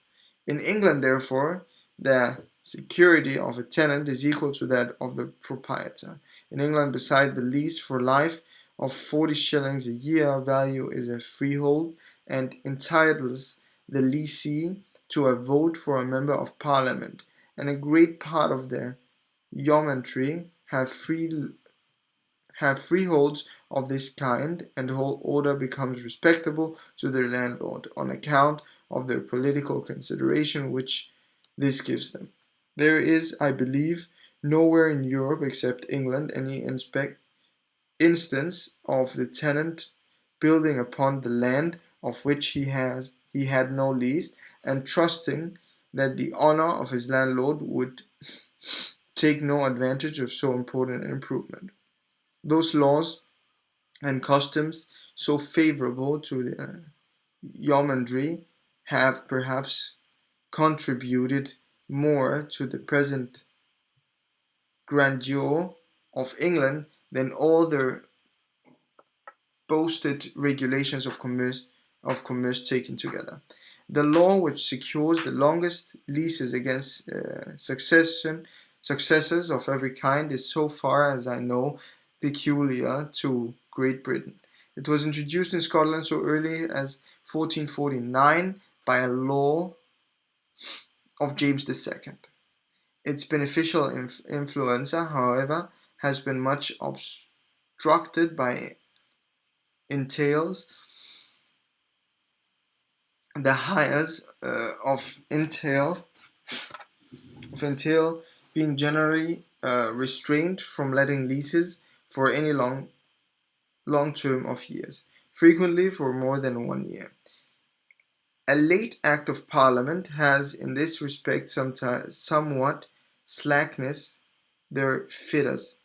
In England, therefore, the security of a tenant is equal to that of the proprietor. In England, beside the lease for life of 40 shillings a year value is a freehold, and entitles the lessee to a vote for a member of parliament, and a great part of the yeomanry have freeholds of this kind, and the whole order becomes respectable to their landlord on account of their political consideration which this gives them. There is, I believe, nowhere in Europe except England any instance of the tenant building upon the land of which he had no lease, and trusting that the honor of his landlord would take no advantage of so important an improvement. Those laws and customs so favorable to the yeomanry have perhaps contributed more to the present grandeur of England than all the boasted regulations of commerce taken together. The law which secures the longest leases against successes of every kind is, so far as I know, peculiar to Great Britain. It was introduced in Scotland so early as 1449 by a law of James II. Its beneficial influence, however, has been much obstructed by entails. The hires of entail being generally restrained from letting leases for any long term of years, frequently for more than 1 year. A late Act of Parliament has in this respect somewhat slackness their fetters,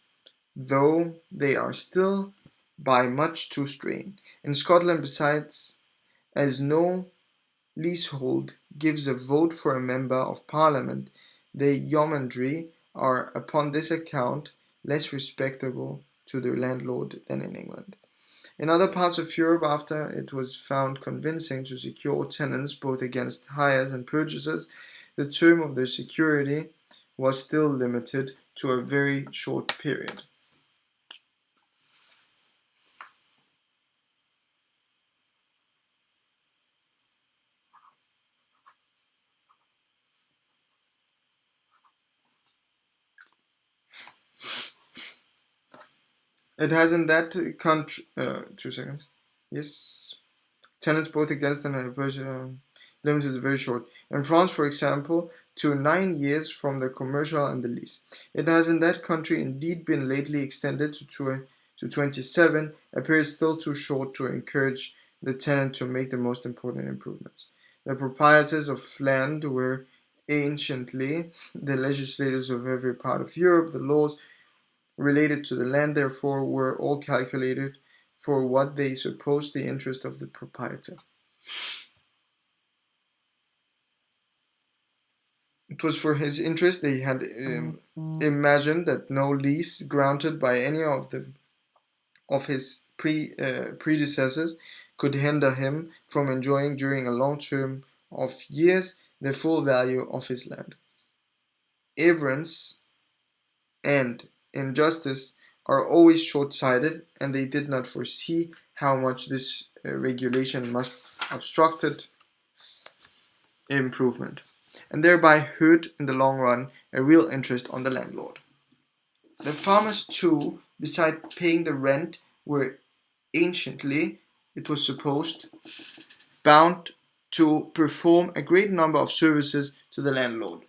though they are still by much too strained. In Scotland, besides, as no leasehold gives a vote for a member of Parliament, the yeomanry are upon this account less respectable to their landlord than in England. In other parts of Europe, after it was found convincing to secure tenants both against hires and purchasers, the term of their security was still limited to a very short period. It has in that country, 2 seconds. Yes. Tenants both against and limited to very short. In France, for example, to 9 years from the commercial and the lease. It has in that country indeed been lately extended to 27, a period still too short to encourage the tenant to make the most important improvements. The proprietors of land were anciently the legislators of every part of Europe. The laws related to the land, therefore, were all calculated for what they supposed the interest of the proprietor. It was for his interest they had imagined that no lease granted by any of his predecessors could hinder him from enjoying during a long term of years the full value of his land. Avarice and injustice are always short-sighted, and they did not foresee how much this regulation must obstructed improvement, and thereby hurt in the long run a real interest on the landlord. The farmers too, beside paying the rent, were anciently, it was supposed, bound to perform a great number of services to the landlord.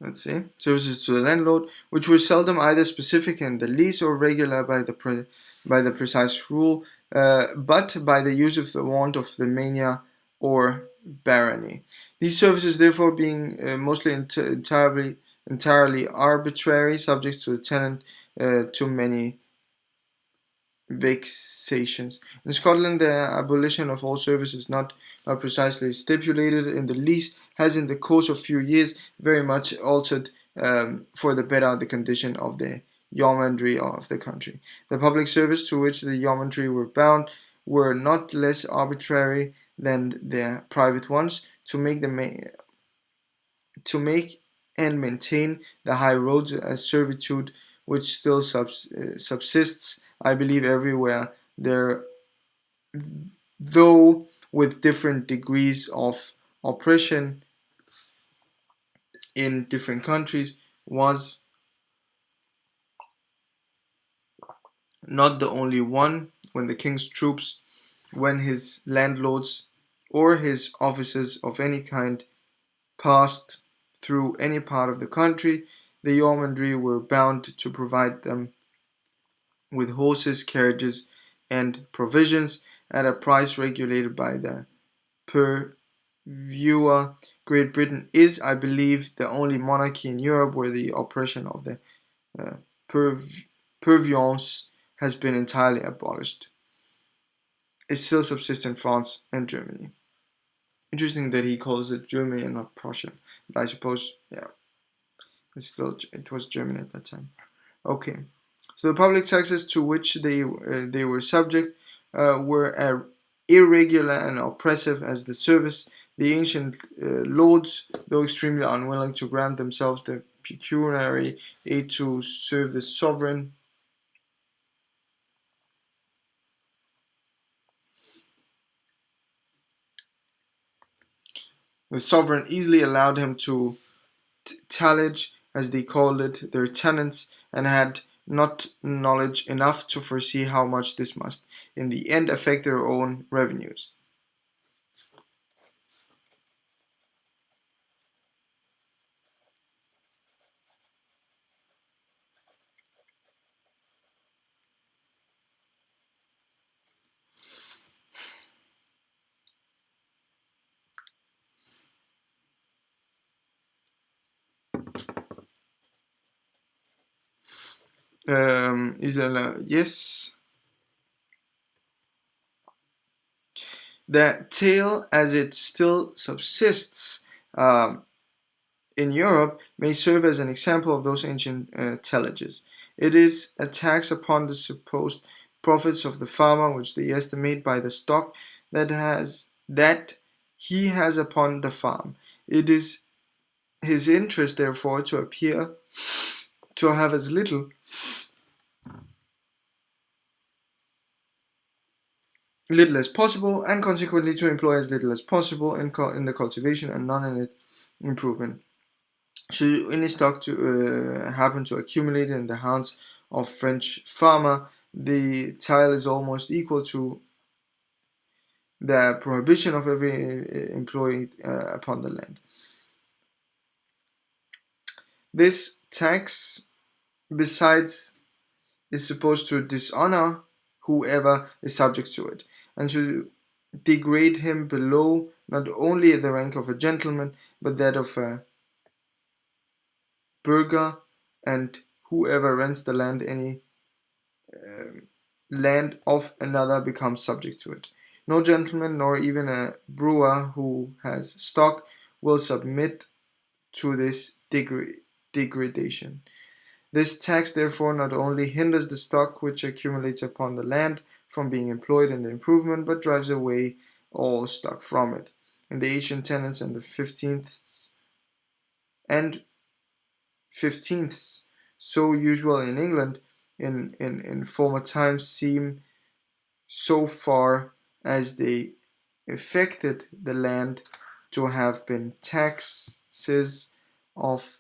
Let's see, services to the landlord, which were seldom either specific in the lease or regular by the precise rule, but by the use of the want of the mania or barony. These services, therefore, being mostly entirely arbitrary, subject to the tenant to many vexations. In Scotland, the abolition of all services not precisely stipulated in the lease has, in the course of few years, very much altered for the better the condition of the yeomanry of the country. The public service to which the yeomanry were bound were not less arbitrary than their private ones. To make and maintain the high roads, a servitude which still subsists, I believe, everywhere there, though with different degrees of oppression in different countries, was not the only one when the king's troops, when his landlords, or his officers of any kind passed through any part of the country, the yeomanry were bound to provide them with horses, carriages, and provisions at a price regulated by the purveyor. Great Britain is, I believe, the only monarchy in Europe where the oppression of the uh, purveyance has been entirely abolished. It still subsists in France and Germany. Interesting that he calls it Germany and not Prussia, but I suppose, yeah, it was Germany at that time. Okay, so the public taxes to which they were subject were irregular and oppressive as the service. The ancient lords, though extremely unwilling to grant themselves the pecuniary aid to serve the sovereign easily allowed him to tillage, as they called it, their tenants, and had not knowledge enough to foresee how much this must, in the end, affect their own revenues. Yes, the tale, as it still subsists in Europe, may serve as an example of those ancient tillages. It is a tax upon the supposed profits of the farmer, which they estimate by the stock that he has upon the farm. It is his interest, therefore, to appear to have as little as possible, and consequently to employ as little as possible in the cultivation and none in its improvement. Should any stock to happen to accumulate in the hands of French farmer, the tile is almost equal to the prohibition of every employee upon the land. This tax, besides, is supposed to dishonor whoever is subject to it, and to degrade him below not only the rank of a gentleman, but that of a burgher, and whoever rents the land of another becomes subject to it. No gentleman, nor even a brewer who has stock, will submit to this degradation. This tax, therefore, not only hinders the stock which accumulates upon the land from being employed in the improvement, but drives away all stock from it. In the ancient tenants and the 15th, so usual in England in former times, seem, so far as they affected the land, to have been taxes of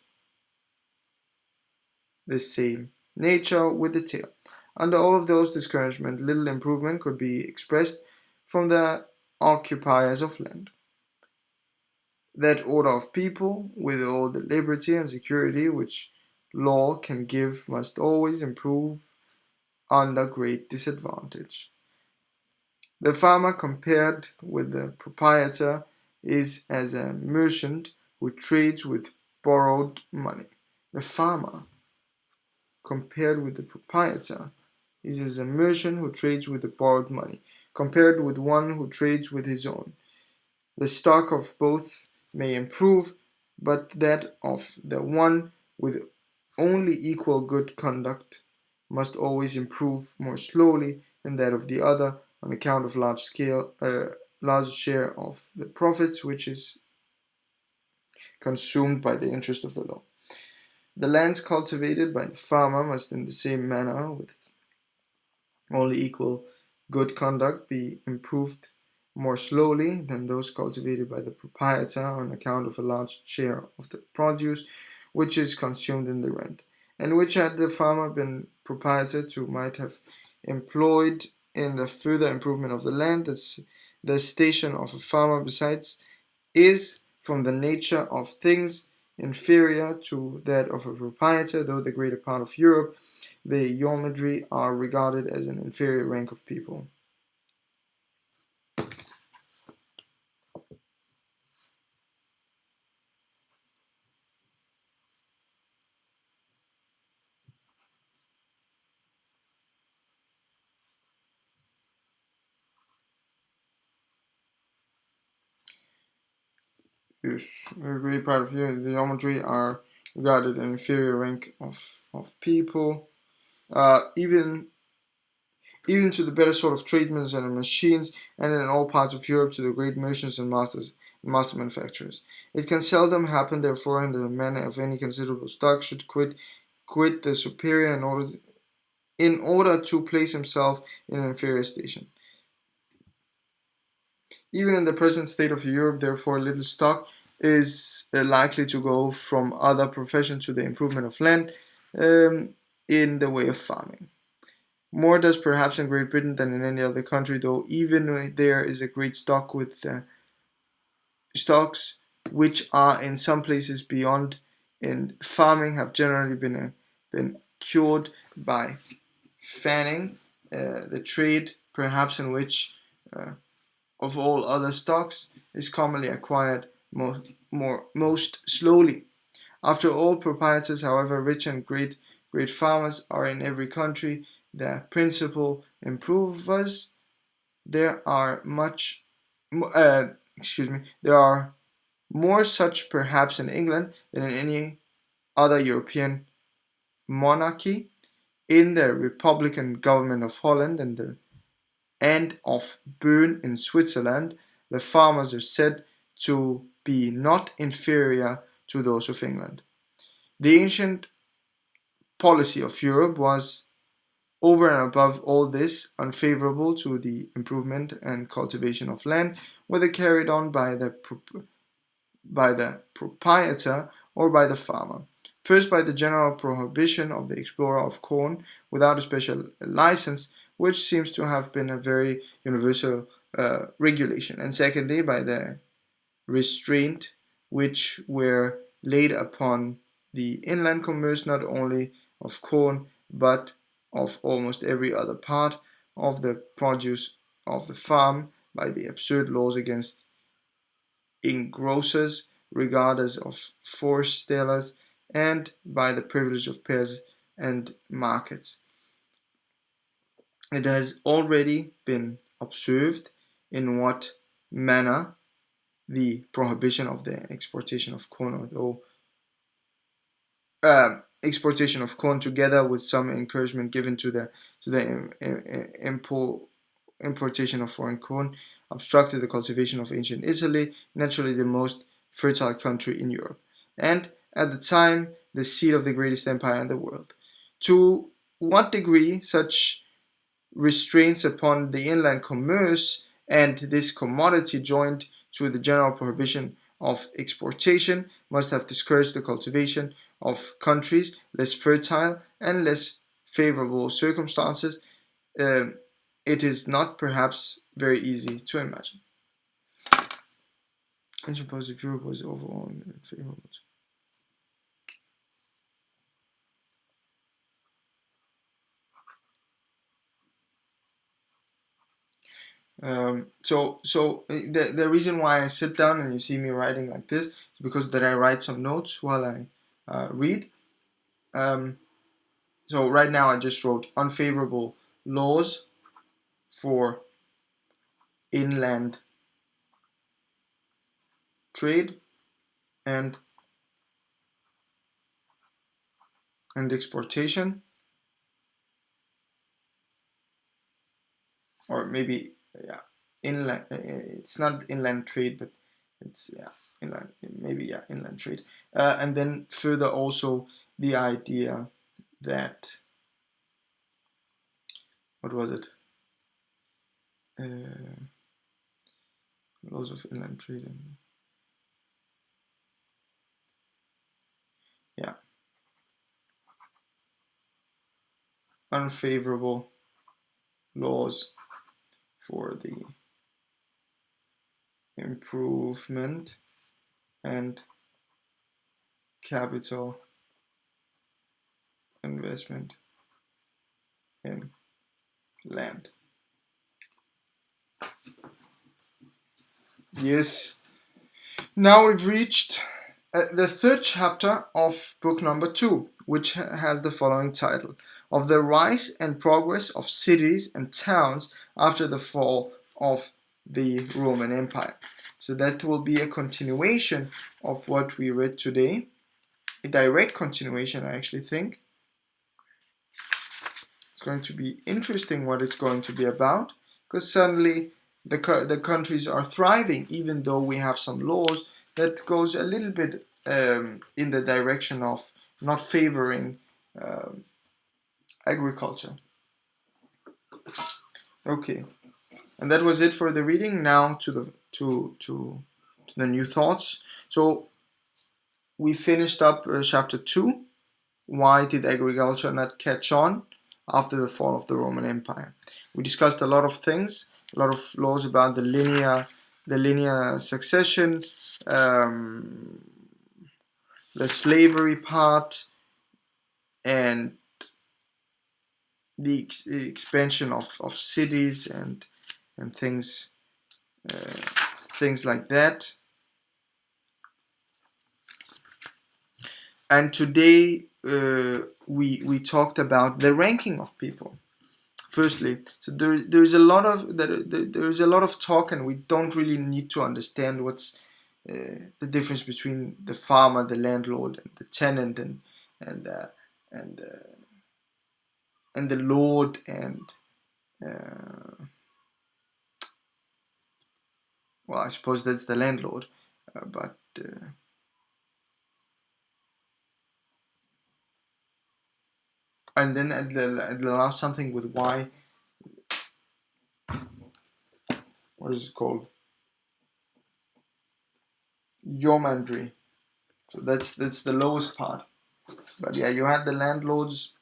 the same nature with the tail. Under all of those discouragements, little improvement could be expressed from the occupiers of land. That order of people, with all the liberty and security which law can give, must always improve under great disadvantage. The farmer, compared with the proprietor, is as a merchant who trades with borrowed money. The farmer, compared with the proprietor, is as a merchant who trades with the borrowed money, compared with one who trades with his own. The stock of both may improve, but that of the one with only equal good conduct must always improve more slowly than that of the other, on account of large share of the profits which is consumed by the interest of the law. The lands cultivated by the farmer must in the same manner, with only equal good conduct, be improved more slowly than those cultivated by the proprietor, on account of a large share of the produce which is consumed in the rent, and which had the farmer been proprietor to might have employed in the further improvement of the land. The station of a farmer, besides, is from the nature of things inferior to that of a proprietor, though the greater part of Europe, the Yormidri are regarded as an inferior rank of people. Yes, a great part of Europe, the Yormidri are regarded an inferior rank of people. Even to the better sort of tradesmen and machines, and in all parts of Europe to the great merchants and master manufacturers. It can seldom happen, therefore, that a man of any considerable stock should quit the superior in order to place himself in an inferior station. Even in the present state of Europe, therefore, little stock is likely to go from other professions to the improvement of land in the way of farming. More does perhaps in Great Britain than in any other country, though even there is a great stock with stocks which are in some places beyond in farming have generally been cured by fanning the trade, perhaps in which of all other stocks is commonly acquired most slowly. After all, proprietors, however rich and great farmers, are in every country the principal improvers. There are much, there are more such perhaps in England than in any other European monarchy. In the republican government of Holland and of Bern in Switzerland, the farmers are said to be not inferior to those of England. The ancient policy of Europe was, over and above all this, unfavorable to the improvement and cultivation of land, whether carried on by the proprietor or by the farmer. First, by the general prohibition of the explorer of corn without a special license, which seems to have been a very universal regulation, and secondly, by the restraint which were laid upon the inland commerce not only of corn but of almost every other part of the produce of the farm by the absurd laws against engrossers, regarders of forestellers, and by the privilege of pairs and markets. It has already been observed in what manner the prohibition of the exportation of corn, although exportation of corn, together with some encouragement given to the importation of foreign corn, obstructed the cultivation of ancient Italy, naturally the most fertile country in Europe, and at the time the seat of the greatest empire in the world. To what degree such restraints upon the inland commerce and this commodity, joined to the general prohibition of exportation, must have discouraged the cultivation of countries less fertile and less favorable circumstances, it is not perhaps very easy to imagine. I suppose if Europe was overall favorable. The reason why I sit down and you see me writing like this is because that I write some notes while I read. So right now I just wrote unfavorable laws for inland trade and exportation, or maybe yeah, inland. It's not inland trade, but it's inland. Maybe inland trade, and then further also the idea that what was it? Laws of inland trade and yeah, unfavorable laws for the improvement and capital investment in land. Yes, now we've reached the third chapter of book number 2, which has the following title: Of the Rise and Progress of Cities and Towns After the Fall of the Roman Empire. So that will be a continuation of what we read today, a direct continuation, I actually think. It's going to be interesting what it's going to be about, because suddenly the countries are thriving, even though we have some laws that goes a little bit in the direction of not favoring um, agriculture. Okay, and that was it for the reading. Now to the new thoughts. So we finished up chapter 2. Why did agriculture not catch on after the fall of the Roman Empire? We discussed a lot of things, a lot of laws about the linear succession, the slavery part, and the expansion of cities and things like that. And today we talked about the ranking of people. Firstly, so there's a lot of talk, and we don't really need to understand what's the difference between the farmer, the landlord, and the tenant, and uh, and uh, and the lord, and well, I suppose that's the landlord, but and then at the last something with why. What is it called? Yeomanry. So that's the lowest part. But yeah, you had the landlords,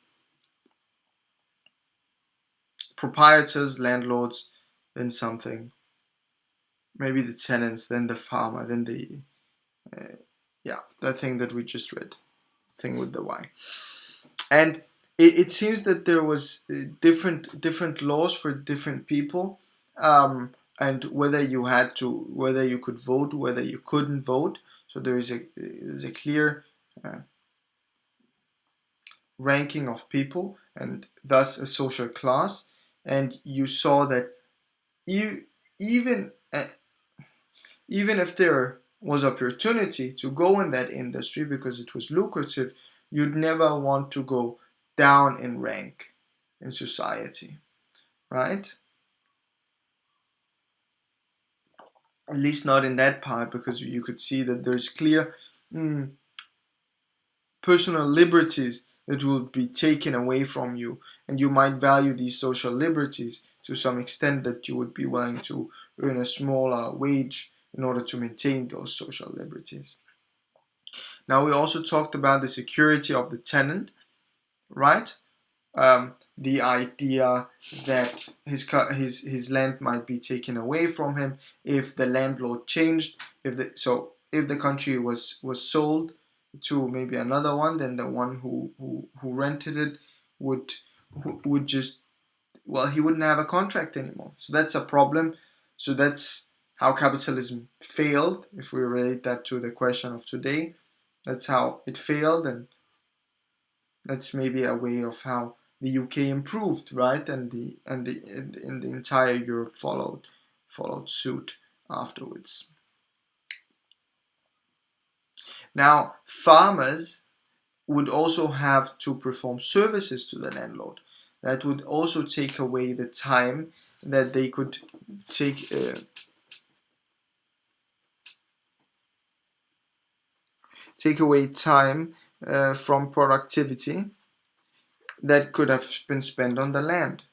proprietors, landlords, then something. Maybe the tenants, then the farmer, then the yeah, the thing that we just read, thing with the Y. And it seems that there was different laws for different people, and whether you could vote, whether you couldn't vote. So there's a clear ranking of people, and thus a social class. And you saw that even even if there was opportunity to go in that industry because it was lucrative, you'd never want to go down in rank in society, right? At least not in that part, because you could see that there's clear mm, personal liberties that will be taken away from you, and you might value these social liberties to some extent that you would be willing to earn a smaller wage in order to maintain those social liberties. Now, we also talked about the security of the tenant, right? The idea that his land might be taken away from him if the landlord changed. If the country was sold to maybe another one, then the one who rented it would would just, well, he wouldn't have a contract anymore. So that's a problem. So that's how capitalism failed. If we relate that to the question of today, that's how it failed, and that's maybe a way of how the UK improved, right? And the entire Europe followed suit afterwards. Now, farmers would also have to perform services to the landlord. That would also take away the time that they could take take away time from productivity that could have been spent on the land,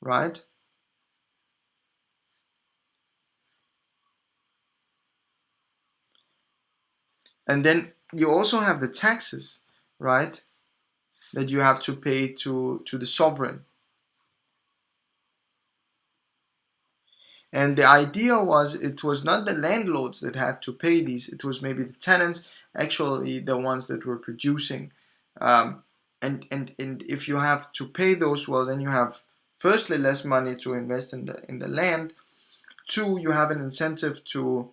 right? And then you also have the taxes, right? That you have to pay to the sovereign. And the idea was, it was not the landlords that had to pay these, it was maybe the tenants, actually the ones that were producing. And if you have to pay those, well, then you have firstly less money to invest in the land. Two, you have an incentive to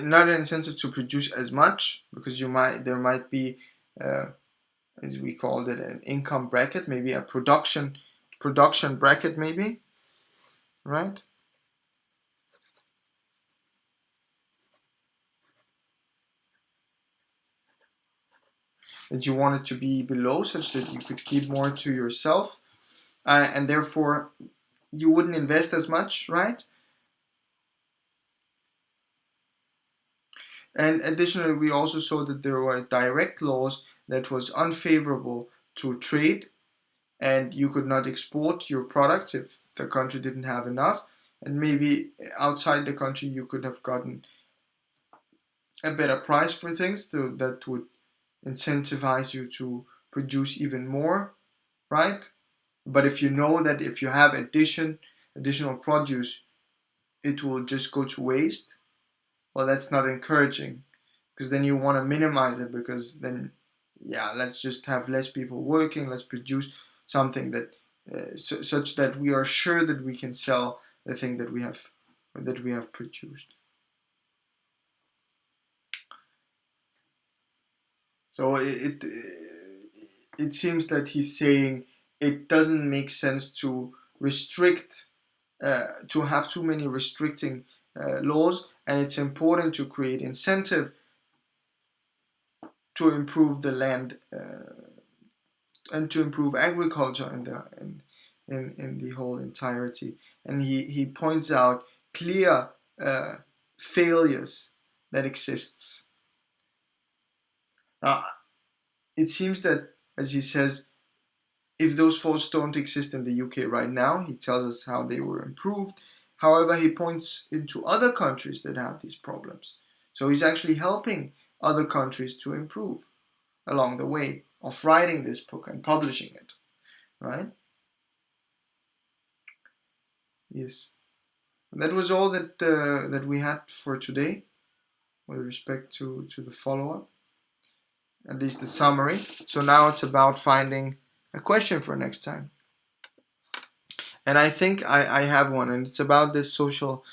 not an incentive to produce as much, because there might be as we called it, an income bracket, maybe a production bracket, maybe, right? That you want it to be below, such that you could keep more to yourself, and therefore you wouldn't invest as much, right? And additionally, we also saw that there were direct laws that was unfavorable to trade, and you could not export your products if the country didn't have enough, and maybe outside the country you could have gotten a better price for things that would incentivize you to produce even more, right? But if you know that if you have additional produce, it will just go to waste, well, that's not encouraging, because then you want to minimize it, because then, yeah, let's just have less people working, let's produce something that such that we are sure that we can sell the thing that we have produced. So it seems that he's saying it doesn't make sense to restrict, to have too many restricting laws, and it's important to create incentive to improve the land and to improve agriculture in the whole entirety. And he points out clear failures that exists. Now, it seems that, as he says, if those faults don't exist in the UK right now, he tells us how they were improved. However, he points into other countries that have these problems. So he's actually helping other countries to improve along the way of writing this book and publishing it, right? Yes. And that was all that we had for today with respect to the follow-up, at least the summary. So now it's about finding a question for next time. And I think I have one, and it's about this social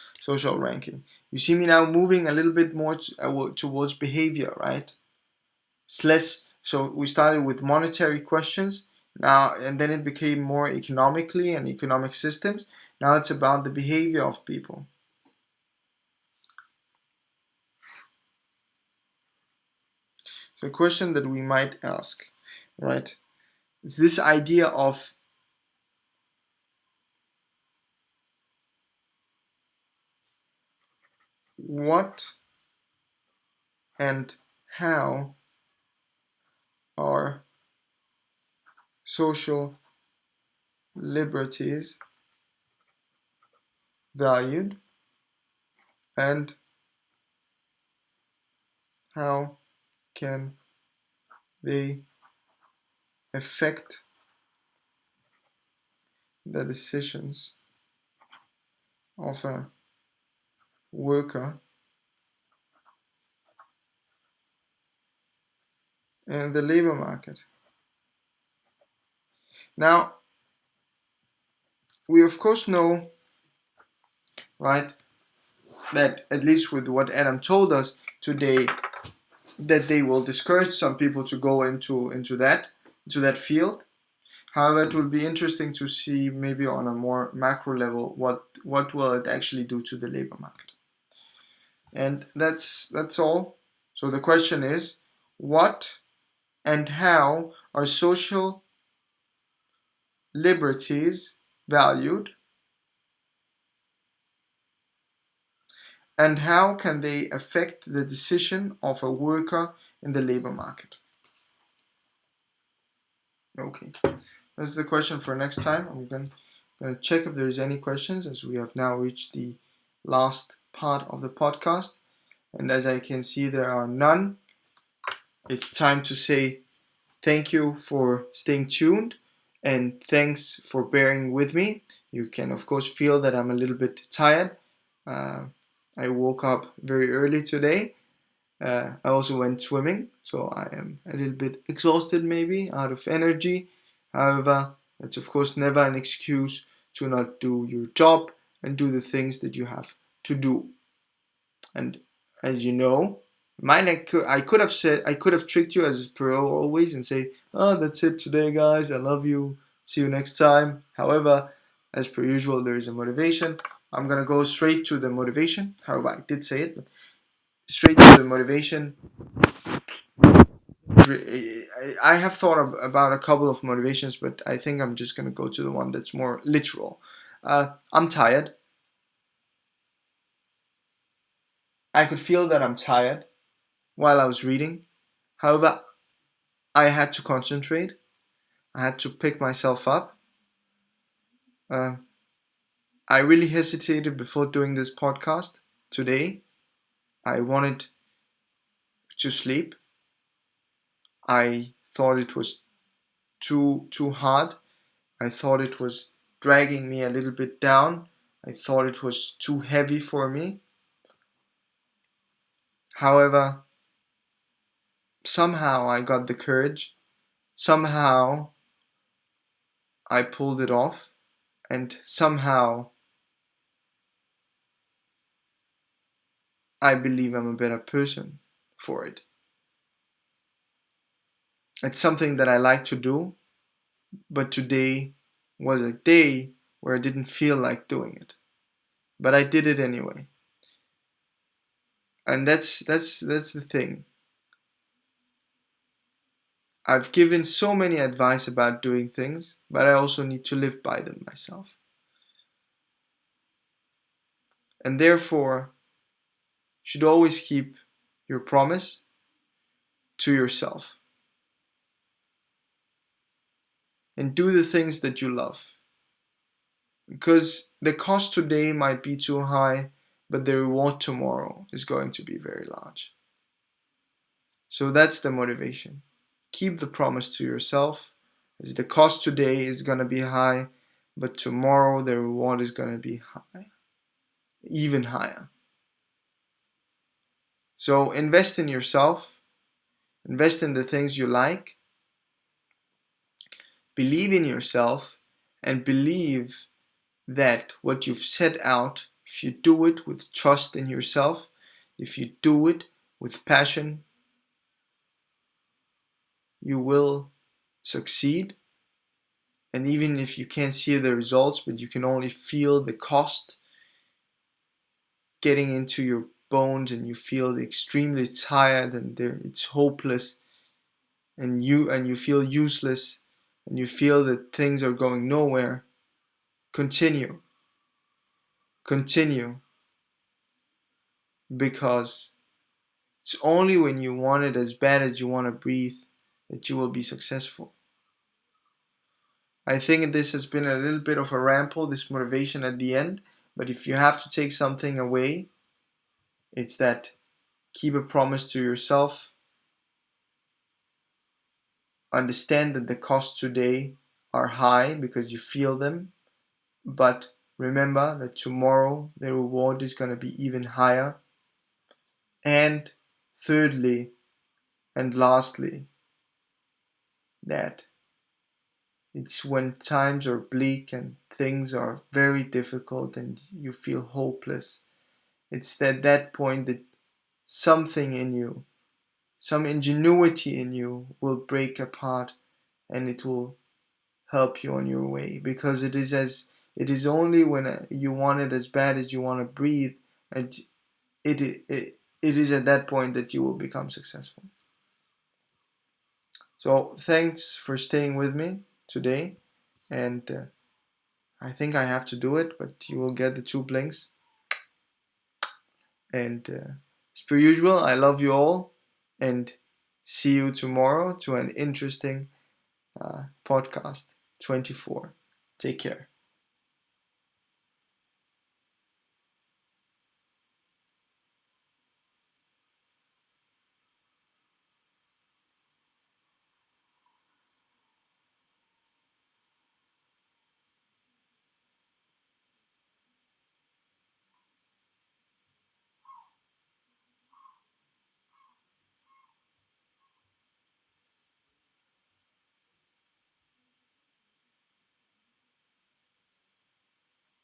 ranking. You see me now moving a little bit more towards behavior, right? It's less. So we started with monetary questions now, and then it became more economically and economic systems. Now it's about the behavior of people. So a question that we might ask, right? It's this idea of what and how are social liberties valued, and how can they affect the decisions of a worker in the labor market. Now, we of course know, right, that at least with what Adam told us today, that they will discourage some people to go into that field. However, it will be interesting to see, maybe on a more macro level, what will it actually do to the labor market. And that's all. So the question is, what and how are social liberties valued, and how can they affect the decision of a worker in the labor market? Okay, that's the question for next time. I'm going to check if there's any questions, as we have now reached the last part of the podcast. And as I can see, there are none. it's time to say thank you for staying tuned, and thanks for bearing with me. You can, of course, feel that I'm a little bit tired. Uh, I woke up very early today. I also went swimming, so I am a little bit exhausted, maybe out of energy. However, that's of course never an excuse to not do your job and do the things that you have to do. And as you know, I could have said, I could have tricked you as per always and say, oh, that's it today, guys. I love you. See you next time. However, as per usual, there is a motivation. I'm gonna go straight to the motivation. However, I did say it, but straight to the motivation. I have thought about a couple of motivations, but I think I'm just gonna go to the one that's more literal. I'm tired. I could feel that I'm tired while I was reading. However, I had to concentrate. I had to pick myself up. Uh, I really hesitated before doing this podcast today. I wanted to sleep. I thought it was too hard. I thought it was dragging me a little bit down. I thought it was too heavy for me. However, somehow I got the courage. Somehow I pulled it off. And somehow I believe I'm a better person for it. It's something that I like to do, but today was a day where I didn't feel like doing it. But I did it anyway. And that's the thing. I've given so many advice about doing things, but I also need to live by them myself. And therefore, you should always keep your promise to yourself and do the things that you love. Because the cost today might be too high, but the reward tomorrow is going to be very large. So that's the motivation. Keep the promise to yourself, as the cost today is going to be high, but tomorrow the reward is going to be high, even higher. So invest in yourself, invest in the things you like, believe in yourself, and believe that what you've set out, if you do it with trust in yourself, if you do it with passion, you will succeed. And even if you can't see the results, but you can only feel the cost getting into your bones, and you feel extremely tired, and it's hopeless, and you feel useless, and you feel that things are going nowhere, continue, because it's only when you want it as bad as you want to breathe that you will be successful. I think this has been a little bit of a ramble, this motivation at the end, but if you have to take something away, it's that keep a promise to yourself, understand that the costs today are high because you feel them, but remember that tomorrow the reward is going to be even higher. And thirdly and lastly, that it's when times are bleak and things are very difficult and you feel hopeless, it's at that point that something in you, some ingenuity in you will break apart, and it will help you on your way, because it is only when you want it as bad as you want to breathe, and it is at that point that you will become successful. So thanks for staying with me today, and I think I have to do it, but you will get the 2 blinks. And as per usual, I love you all, and see you tomorrow to an interesting podcast 24. Take care.